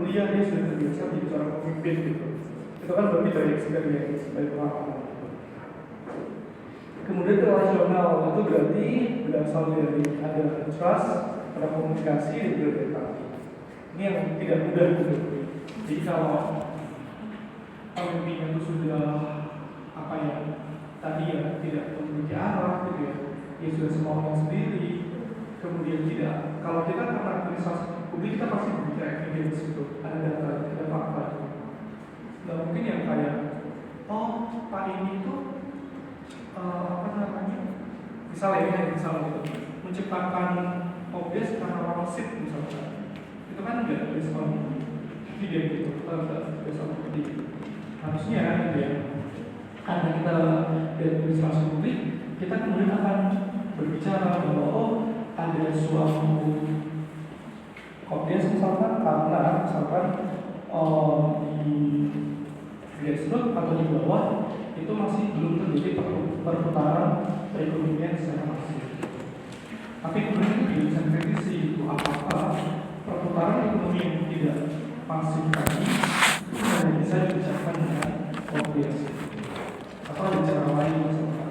kuliah dia sudah terbiasa menjadi seorang pemimpin gitu. Itu kan berarti dari experience, dari pengalaman. Kemudian relasional itu berarti berasal dari ada trust, ada komunikasi, dan juga dari empati. Ini yang tidak mudah gitu. Jadi kalau pemimpin itu sudah apa ya tadi ya tidak memiliki arah gitu ya, dia sudah semuanya sendiri, kemudian tidak. Kalau kita karena administrasi publik kita pasti berbicara evidence gitu, ada data, ada fakta. Nggak mungkin yang kayak, oh Pak ini tuh apa namanya, misalnya gitu, menciptakan objek karena wangsit misalnya, itu kan enggak respon video gitu, kita enggak respon seperti itu. Harusnya gitu ya, karena kita dari administrasi publik, kita kemudian akan berbicara bahwa oh ada suatu objek misalkan karena misalkan di grassroots atau di bawah itu masih belum terjadi perputaran perekonomian secara masif. Tapi kemudian kita bisa kritisi itu apakah perputaran ekonomi yang tidak masif tadi itu hanya bisa dibicarakan dengan objek atau ada cara lain misalkan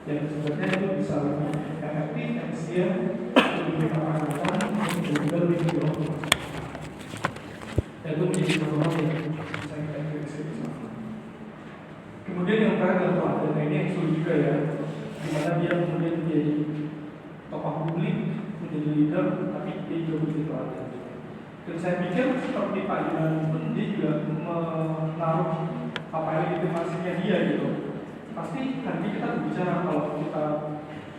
yang sebenarnya itu bisa lebih efektif, efisien, lebih bermanfaat, dan juga lebih bermanfaat. Itu menjadi satu hal yang bisa kita kritisi. Kemudian yang terakhir adalah teladan. Ini yang sulit juga ya, dimana dia kemudian menjadi tokoh publik, menjadi leader, tapi dia juga menjadi teladan. Dan saya pikir seperti Pak Iman pun dia juga menaruh apa yang legitimasinya dia gitu. Pasti nanti kita berbicara kalau kita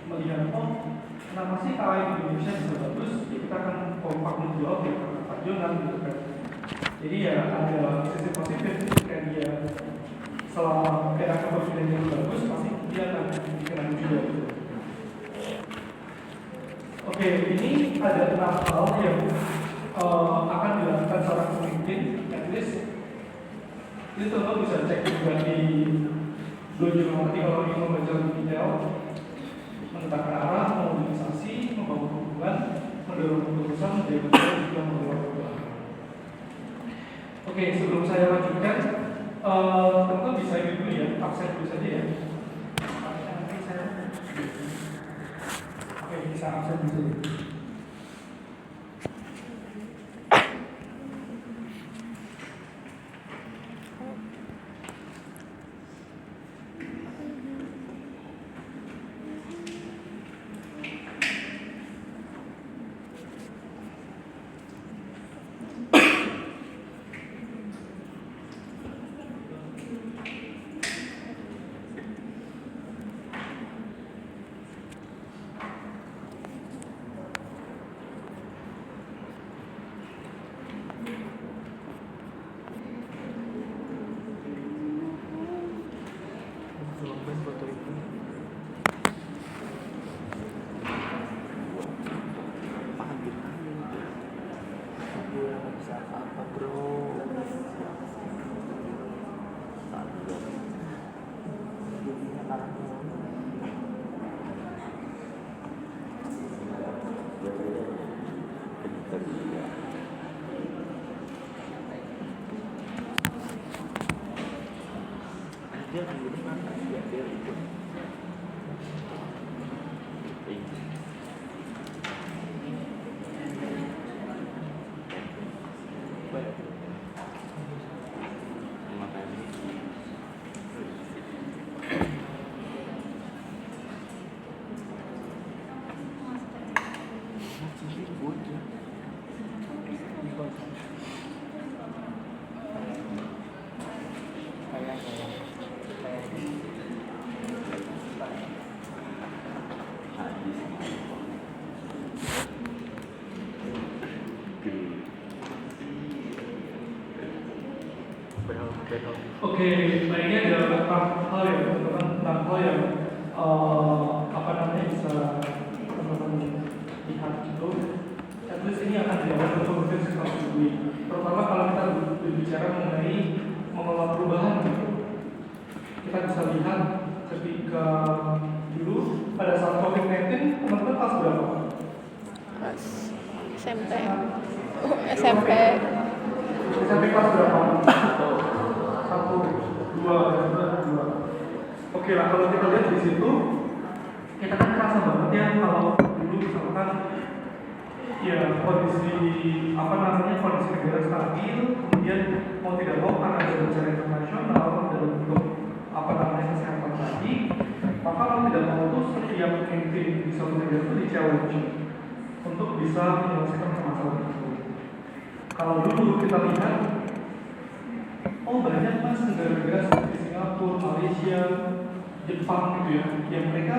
melihat oh kenapa sih kalau Indonesia bisa bagus, ya kita akan kompak menjawab ya karena Pak Jonan gitu kan. Jadi ya ada sisi positif ketika dia selama era kepemimpinan yang bagus pasti dia akan dikenal juga gitu. Oke, ini ada 6 hal yang akan dilakukan seorang pemimpin. At least itu teman bisa cek juga di blog nanti kalau ingin membaca lebih detail, menetapkan arah, memobilisasi, membangun hubungan, mendorong keputusan, menjaga dan juga mengelola perubahan. Oke, sebelum saya lanjutkan, teman-teman bisa ini dulu ya, absen dulu saja ya. Nanti saya. Oke, bisa absen dulu. Oke, nah ini ada beberapa hal ya teman-teman, tentang hal yang apa namanya bisa teman-teman lihat gitu. At least ini akan dijawab untuk mungkin sekelas ini. Terutama kalau kita berbicara mengenai mengelola perubahan gitu. Kita bisa lihat ketika dulu pada saat COVID-19 teman-teman kelas berapa? Kelas SMP. SMP. SMP kelas berapa? Satu, dua. Oke lah, kalau kita lihat di situ, kita kan kerasa banget ya kalau dulu misalkan ya kondisi apa namanya kondisi negara stabil, kemudian mau tidak mau karena ada bencana internasional dalam bentuk apa namanya kesehatan tadi, maka mau tidak mau tuh setiap pemimpin di suatu negara itu di-challenge untuk bisa menyelesaikan masalah itu. Kalau dulu kita lihat, oh banyak mas negara-negara seperti Singapura, Malaysia, Jepang gitu ya, yang mereka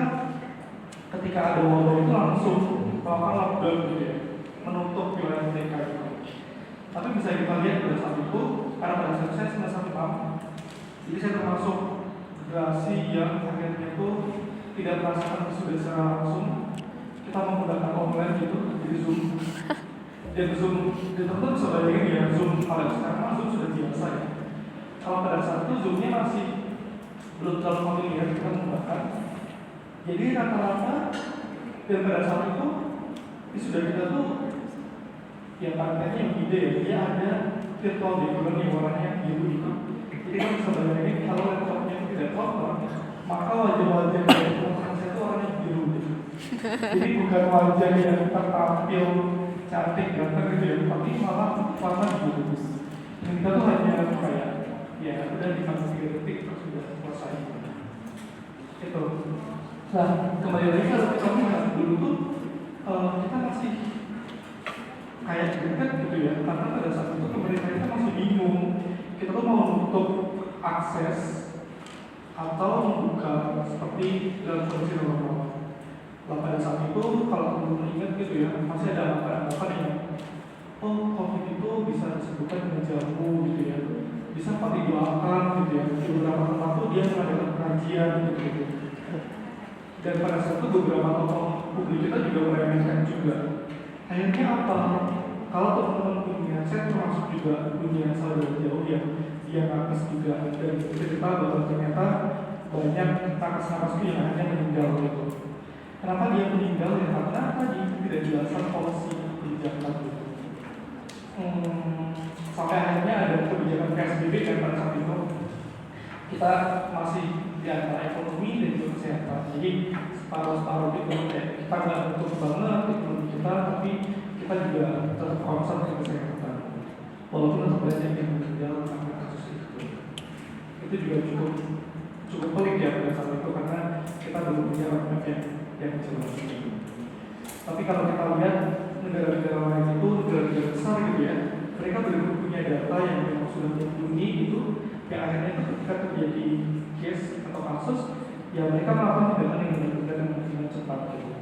ketika ada wabah itu langsung melakukan lockdown gitu ya, menutup wilayah mereka gitu. Tapi bisa kita lihat pada saat itu, karena pada saat saya semester 6, jadi saya termasuk generasi yang akhirnya itu tidak merasakan sudah secara langsung, kita menggunakan online gitu, jadi Zoom. Dan Zoom, tentu bisa bayangin ya, Zoom pada sekarang Zoom sudah biasa ya. Kalau pada saat itu Zoom-nya masih belum terlalu familiar kita menggunakan. Jadi rata-rata dan pada saat itu di sudah kita tuh ya targetnya yang ide ya, dia ada virtual background yang warnanya biru itu. Jadi kita bisa bayangin kalau laptopnya itu tidak kotor, maka wajah-wajah yang saya itu warnanya biru gitu. Jadi bukan wajah yang tertampil cantik ganteng gitu ya, tapi malah warna biru. Dan kita tuh hanya kayak ya udah dikasih 3 detik terus sudah selesai. Itu. Nah kembali lagi kalau kita lihat dulu tuh kita masih kayak dekat gitu ya, karena pada saat itu pemerintah kita masih bingung kita tuh mau menutup akses atau membuka seperti dalam kondisi normal. Nah pada saat itu kalau teman-teman ingat gitu ya, masih ada anggapan yang oh COVID itu bisa disebutkan dengan jamu gitu ya, bisa pakai doakan gitu ya, di beberapa tempat tuh dia mengadakan kajian gitu. Dan pada saat itu beberapa tokoh publik kita juga meremehkan juga. Akhirnya apa? Kalau teman-teman punya, saya termasuk juga punya saudara jauh yang dia nakes juga, dan cerita bahwa ternyata banyak nakes-nakes itu yang hanya meninggal gitu. Kenapa dia meninggal? Ya karena tadi tidak jelaskan polisi kebijakan gitu. Sampai akhirnya ada kebijakan PSBB dan pada saat itu kita masih di antara ekonomi dan juga kesehatan. Jadi separuh-separuh gitu, kita nggak nutup banget ekonomi kita, tapi kita juga tetap concern dengan kesehatan. Walaupun tetap banyak yang meninggal karena kasus itu. Itu juga cukup pelik ya pada saat itu karena kita belum punya roadmap yang jelas. Tapi kalau kita lihat negara-negara lain itu negara-negara besar gitu ya, mereka belum punya data yang memang sudah mumpuni itu, yang akhirnya ketika terjadi case atau kasus, ya mereka melakukan tindakan yang benar-benar dengan cepat gitu.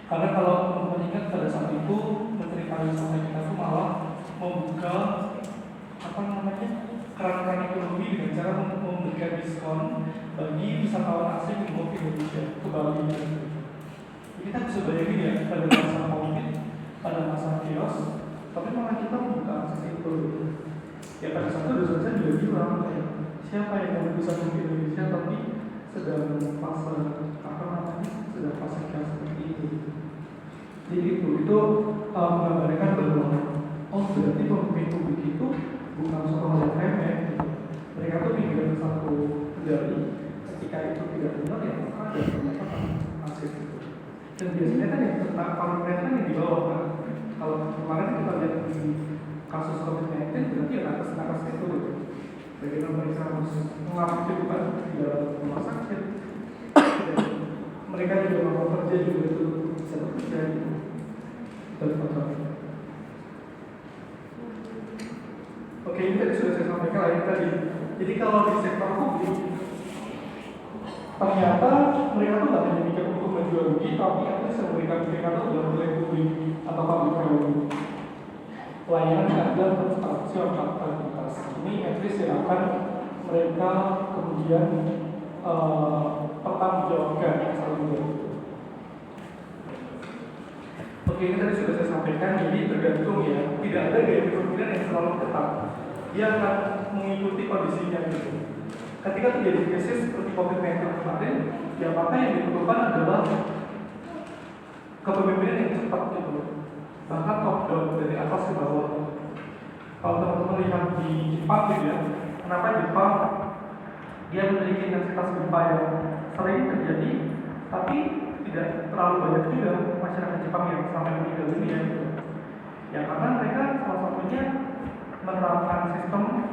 Karena kalau teman-teman ingat pada saat itu Menteri Pariwisata kita tuh malah membuka apa namanya keran-keran ekonomi dengan cara memberikan diskon bagi wisatawan asing yang mau ke Indonesia, ke Bali gitu. Kita bisa bayangin ya pada masa COVID, pada masa chaos, tapi malah kita membuka akses itu. Ya pada saat itu dosen saya juga bilang kayak siapa yang mau bisa ke Indonesia tapi sedang fase apa namanya sedang fase chaos seperti itu. Jadi itu menggambarkan bahwa oh berarti pemimpin publik itu bukan suatu hal yang remeh. Mereka tuh mikir satu kendali, ketika itu tidak benar ya maka ada pendapat akses itu. Dan biasanya kan yang paling keren kan yang di bawah kan. Kalau kemarin kita lihat di kasus COVID-19 berarti ya nakes itu bagaimana mereka harus mengaktifkan di dalam rumah sakit. Dan mereka juga mau kerja juga itu bisa bekerja gitu. Oke, ini tadi sudah saya sampaikan lagi tadi. Jadi kalau di sektor publik ternyata mereka tuh tidak hanya mikir untuk menjual rugi, tapi ada yang memberikan mereka tuh dalam nilai publik atau public value. layanan keadilan transaksi akuntabilitas. Ini etnis yang akan mereka kemudian pertanggungjawabkan misalnya. Oke, ini tadi sudah saya sampaikan, jadi tergantung ya, tidak ada gaya kepemimpinan yang selalu ketat. Dia akan mengikuti kondisinya gitu. Ketika terjadi krisis seperti COVID-19 kemarin, ya maka yang diperlukan adalah kepemimpinan yang cepat gitu. Bahkan top down dari atas ke bawah. Kalau teman-teman lihat di Jepang gitu ya, kenapa Jepang dia memiliki intensitas gempa yang sering terjadi, tapi tidak terlalu banyak juga masyarakat Jepang yang sampai meninggal dunia gitu. Ya karena mereka salah satunya menerapkan sistem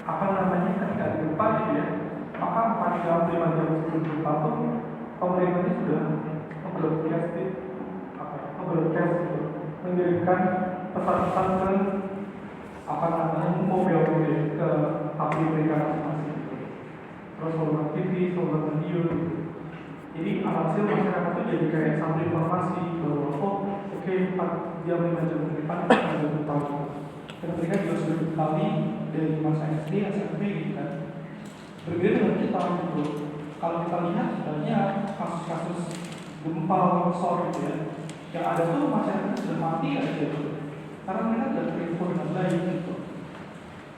ketika ada gempa gitu ya, maka 4 jam 5 jam sebelum gempa tuh pemerintahnya sudah membroadcast gitu, mengirimkan pesan-pesan ke mobil-mobil ke pabrik mereka masing-masing gitu. Terus saluran TV, saluran radio gitu. Jadi alhasil masyarakat itu jadi kayak satu informasi bahwa oke, 4 jam 5 jam ke depan ada gempa. Dan mereka juga sudah dikali dari masa SD, SMP gitu kan. Berbeda dengan kita gitu. Kalau kita lihat banyak kasus-kasus gempa longsor gitu ya, yang ada tuh masyarakat sudah mati aja gitu. Karena mereka sudah terinfo dengan baik gitu.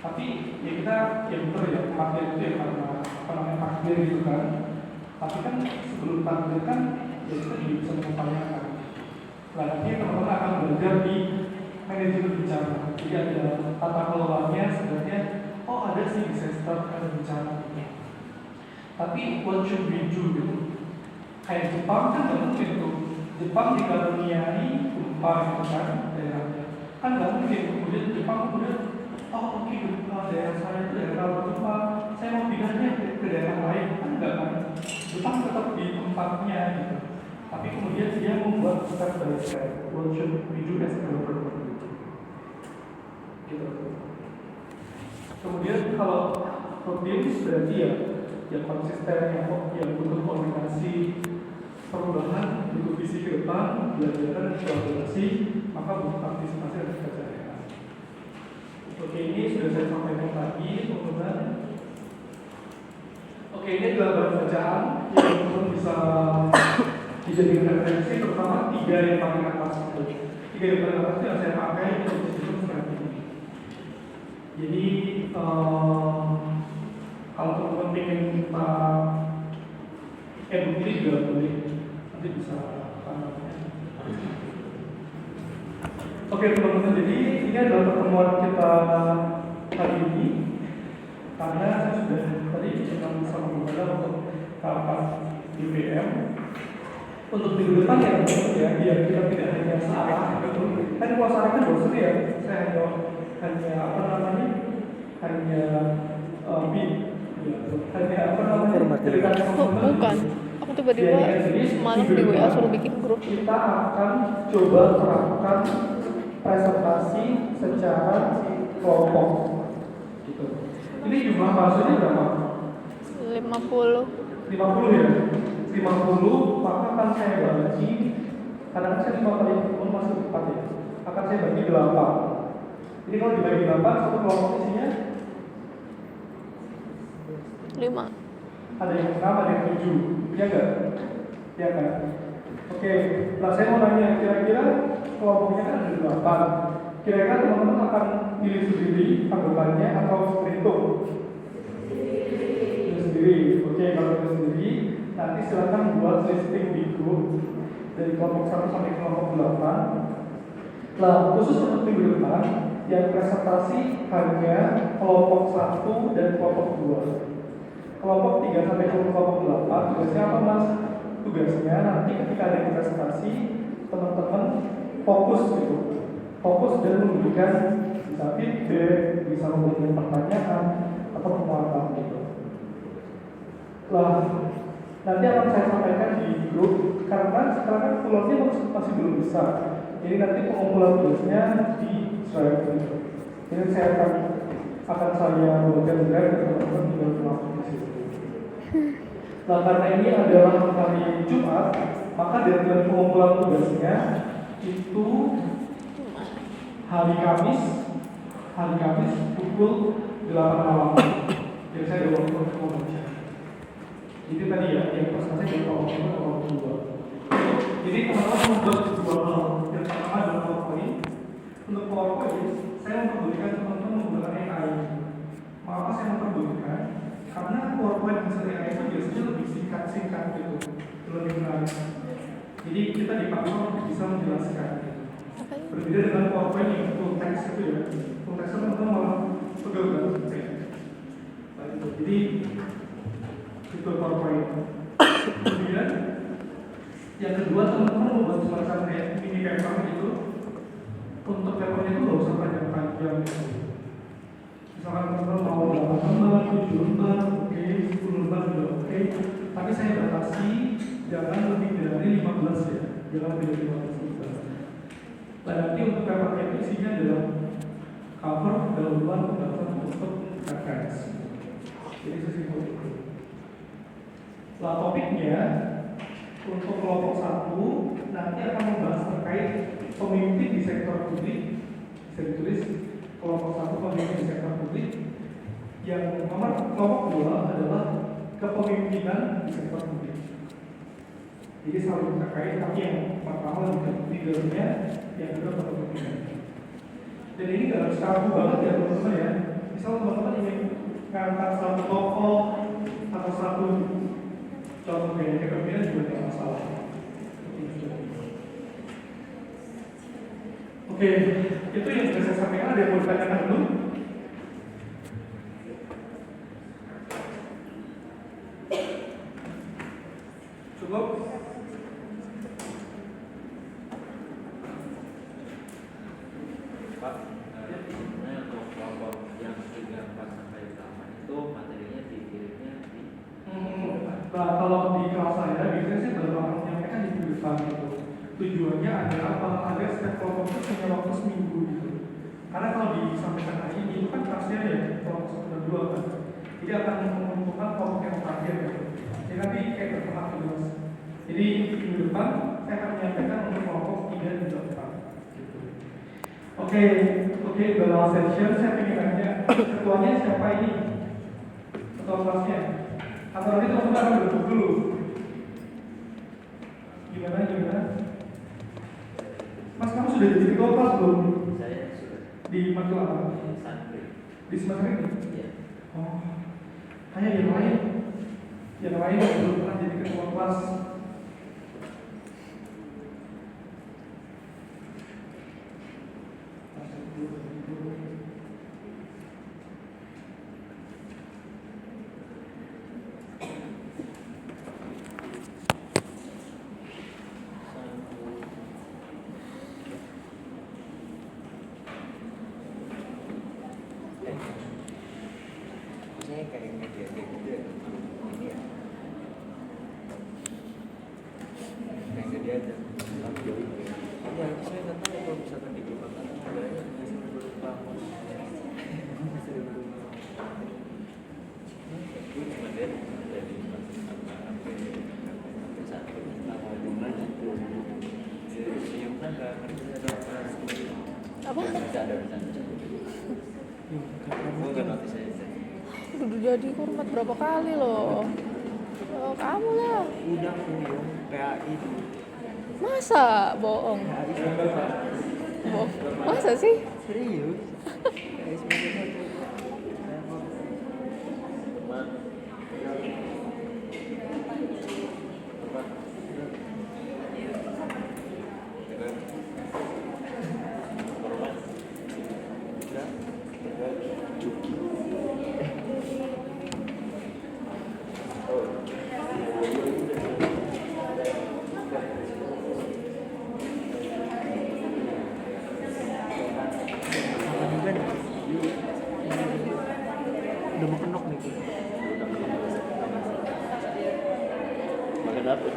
Tapi ya kita ya betul ya, takdir itu ya karena takdir gitu kan. Tapi kan sebelum takdir kan ya kita juga bisa mengupayakan. Nanti teman-teman akan belajar di manajemen bencana. Jadi ada tata kelolanya sebenarnya. Ada sih disaster, ada bencana gitu. Tapi what should we do gitu? Kayak Jepang kan nggak mungkin tuh. Jepang dikaruniai gempa gitu kan daerahnya. Kan nggak mungkin kemudian Jepang kemudian oke, daerah saya itu daerah gempa, saya mau pindahnya ke daerah lain. Kan nggak kan? Jepang tetap di tempatnya gitu. Tapi kemudian dia membuat step by step. What should we do as a government gitu. Kemudian kalau optimis berarti ya konsisten, ya butuh koordinasi perubahan, butuh visi ke depan, belajar dan kolaborasi, maka butuh partisipasi dan kepercayaan. Oke, ini sudah saya sampaikan tadi, teman-teman. Oke, ini adalah bahan bacaan yang teman-teman bisa dijadikan referensi, terutama 3 yang paling atas itu. 3 yang paling atas itu yang saya pakai untuk disebut seperti ini. Jadi kalau teman-teman ingin kita ebook ini juga boleh, nanti bisa Oke teman-teman, jadi ini adalah pertemuan kita hari ini. Karena saya sudah tadi bicara sama teman-teman untuk rapat BPM untuk minggu depan ya teman-teman ya, biar kita tidak hanya salah kan puasa kan bosan ya, saya hanya cerita bukan, aku tiba-tiba semalam di WA suruh bikin grup. Kita akan coba terapkan presentasi secara kelompok gitu. Ini jumlah mahasiswanya berapa? 50 ya? 50, maka akan saya bagi, karena saya 5 kali masih 4 ya, akan saya bagi 8. Jadi kalau dibagi 8, satu kelompok isinya 5. Ada yang 6, ada yang 7, ya enggak? Ya kan? Oke, nah saya mau nanya, kira-kira kelompoknya kan ada 8. Kira-kira teman-teman akan pilih sendiri anggapannya atau berhitung? Pilih sendiri. Oke, kalau pilih sendiri, nanti silakan buat listing di grup dari kelompok 1 sampai kelompok 8. Nah, khusus untuk minggu depan, yang presentasi hanya kelompok 1 dan kelompok 2. Kelompok 3 sampai kelompok 8 tugasnya apa mas? Tugasnya nanti ketika ada yang presentasi, teman-teman fokus gitu, fokus dan memberikan bisa feedback, bisa memberikan pertanyaan atau penguatan gitu. Lah, nanti akan saya sampaikan di grup karena sekarang kan pulau masih belum besar. Jadi nanti pengumpulan tugasnya di Stripe gitu. Jadi saya akan saya buatkan juga dan teman-teman tinggal masuk di situ. Nah karena ini adalah hari Jumat, maka deadline pengumpulan tugasnya itu hari Kamis pukul 8 malam. Jadi saya ada waktu untuk membaca. Itu tadi ya, yang presentasi dari kelompok 2. Jadi teman-teman membuat dua hal. Yang pertama adalah PowerPoint. Untuk PowerPoint, saya memperbolehkan teman-teman menggunakan AI. Mengapa saya memperbolehkan? Karena PowerPoint hasil AI itu biasanya lebih singkat gitu, lebih menarik. Jadi kita dipaksa untuk bisa menjelaskan. Berbeda dengan PowerPoint yang full text itu ya, full text itu teman-teman malah pegel banget. Jadi itu PowerPoint. Kemudian yang kedua teman-teman membuat semacam kayak mini paper gitu. Untuk papernya itu nggak usah panjang-panjang. Misalkan teman-teman mau 8 lembar, 7 lembar, oke, 10 lembar juga oke. Tapi saya batasi jangan lebih dari 15 ya, jangan lebih dari 15 lembar. Dan nanti untuk papernya itu isinya adalah cover, daluan, pendaftaran untuk reference. Jadi sesimpel itu. Lah topiknya untuk kelompok 1 nanti akan membahas terkait pemimpin di sektor publik. Bisa ditulis kelompok 1 pemimpin di sektor publik. Yang nomor kelompok 2 adalah kepemimpinan di sektor publik. Jadi saling terkait, tapi yang pertama lebih ke leadernya, yang kedua kepemimpinan. Dan ini nggak harus kaku banget ya teman-teman ya. Misal teman-teman ingin ngangkat satu tokoh atau satu contoh gaya kepemimpinan juga tidak masalah. Oke, itu yang sudah saya sampaikan. Ada yang mau ditanyakan dulu? Cukup? Pak, sebenarnya untuk kelompok yang 3, 4 sampai 8 itu materinya dikirimnya di Nah, kalau di kelas saya biasanya sih baru menyampaikan di depan gitu. Tujuannya adalah apa? Agar setiap kelompok itu punya waktu seminggu gitu. Karena kalau disampaikan hari ini itu kan kelasnya ya kelompok 1 dan 2 kan. Jadi akan mengumpulkan kelompok yang terakhir gitu. Jadi nanti kayak bertahap gitu mas. Jadi minggu depan saya akan menyampaikan untuk kelompok 3 dan 4 gitu. Oke, the last session saya ingin nanya ketuanya siapa ini? Ketua kelasnya? Atau nanti teman-teman akan duduk dulu? Gimana? Mas, kamu sudah jadi ketua kelas belum? saya sudah Di matkul apa? santri. Di semester ini? Iya. Oh, kayak yang lain belum pernah jadi ketua kelas. Maksudnya kayak media gitu ya. Ini ya. Kayak media aja. Tapi jauh itu. Iya, saya nggak tahu kalau misalkan di Kalimantan sebenarnya bisa berupa bisa berupa. Itu cuma dari sampai satu tahu gimana itu. Yang mana ada operasi. Apa? Ada bercanda. Bukan notis saya. Udah jadi kurmat berapa kali loh. Oh, kamu lah. Udah punya PAI. Masa bohong? Bohong. Masa sih? Serius? PAI sebagai udah mau kenok nih. Makan apa?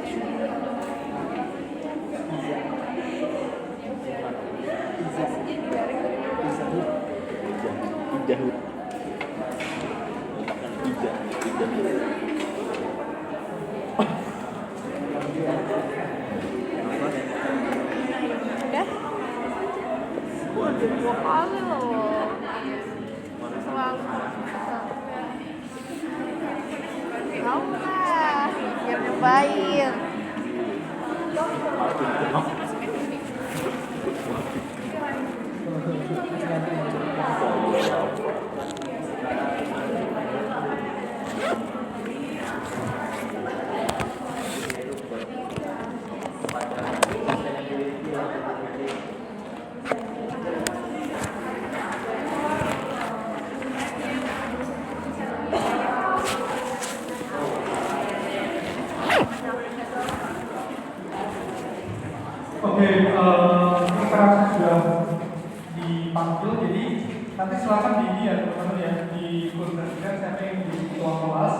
Pijahut. Makan pijah. Udah? Waduh. 2 kali loh. Selalu. Mau lah, biar nyobain. Oke, kita sudah dipanggil, jadi nanti silakan di ini ya teman-teman ya, dikoordinasikan siapa yang di ketua kelas.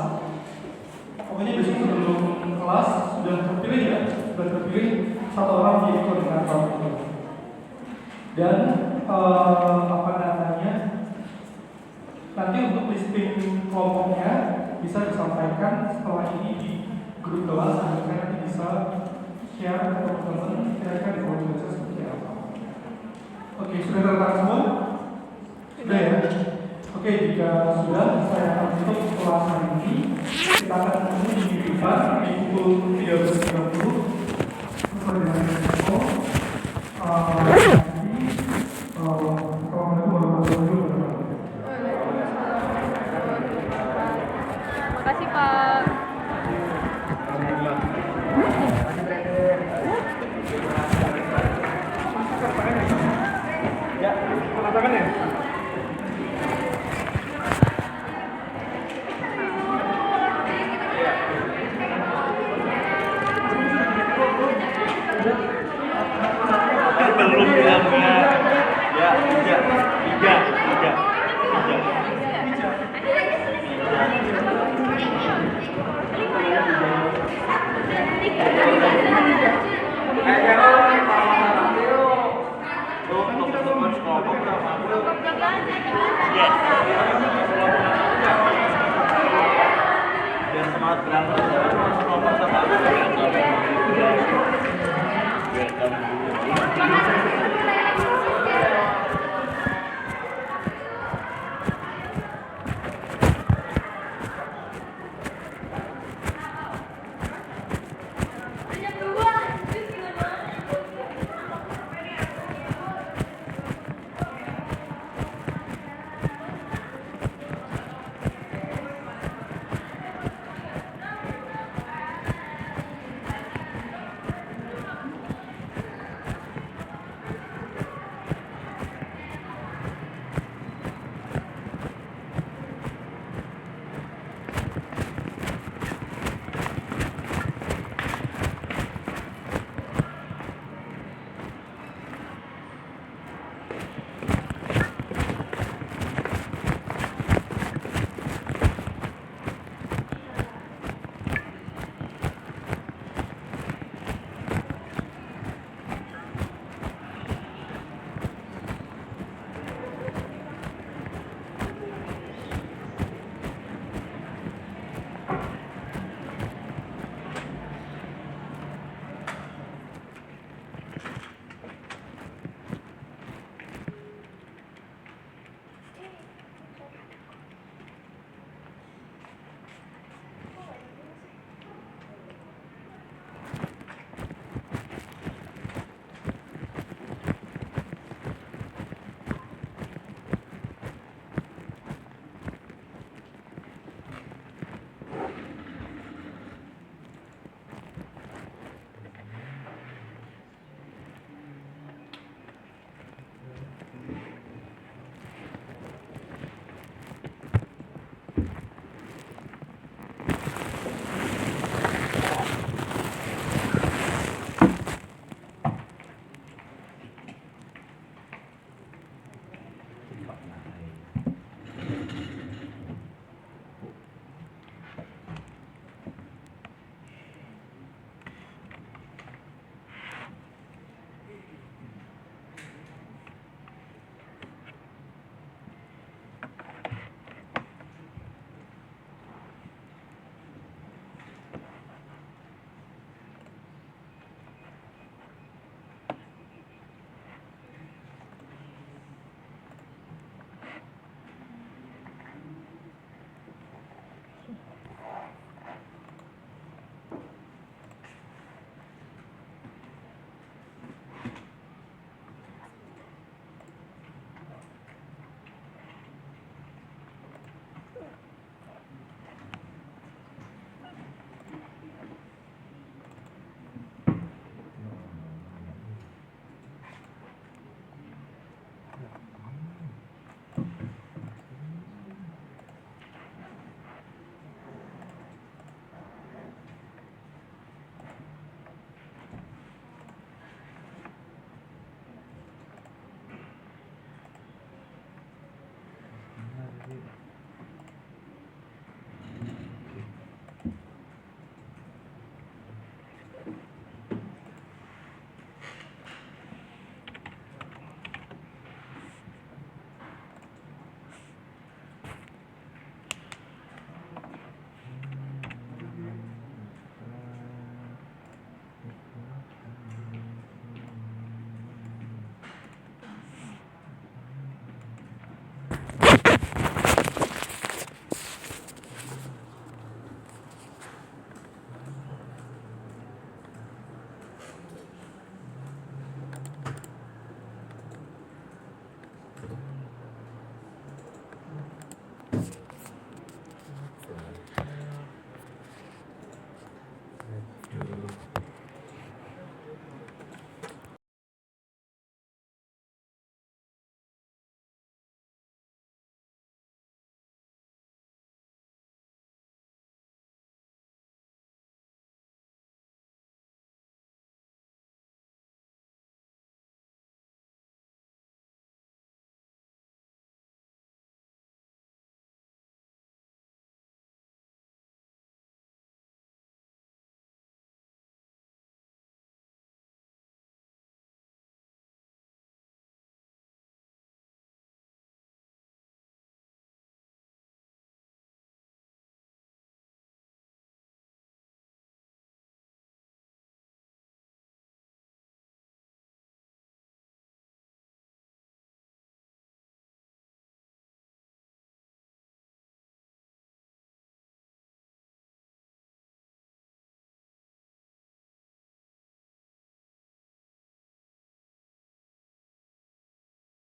Pokoknya besok sebelum kelas sudah terpilih ya, sudah terpilih 1 orang di koordinator. Dan apa namanya, nanti untuk listing kelompoknya bisa disampaikan setelah ini di grup kelas, sehingga nanti bisa share ke teman-teman kira-kira di komunitas seperti apa. Oke, sudah tertarik semua? Sudah ya? Oke, jika sudah, saya akan tutup kelas hari ini. Kita akan ketemu di minggu depan di pukul 13.30.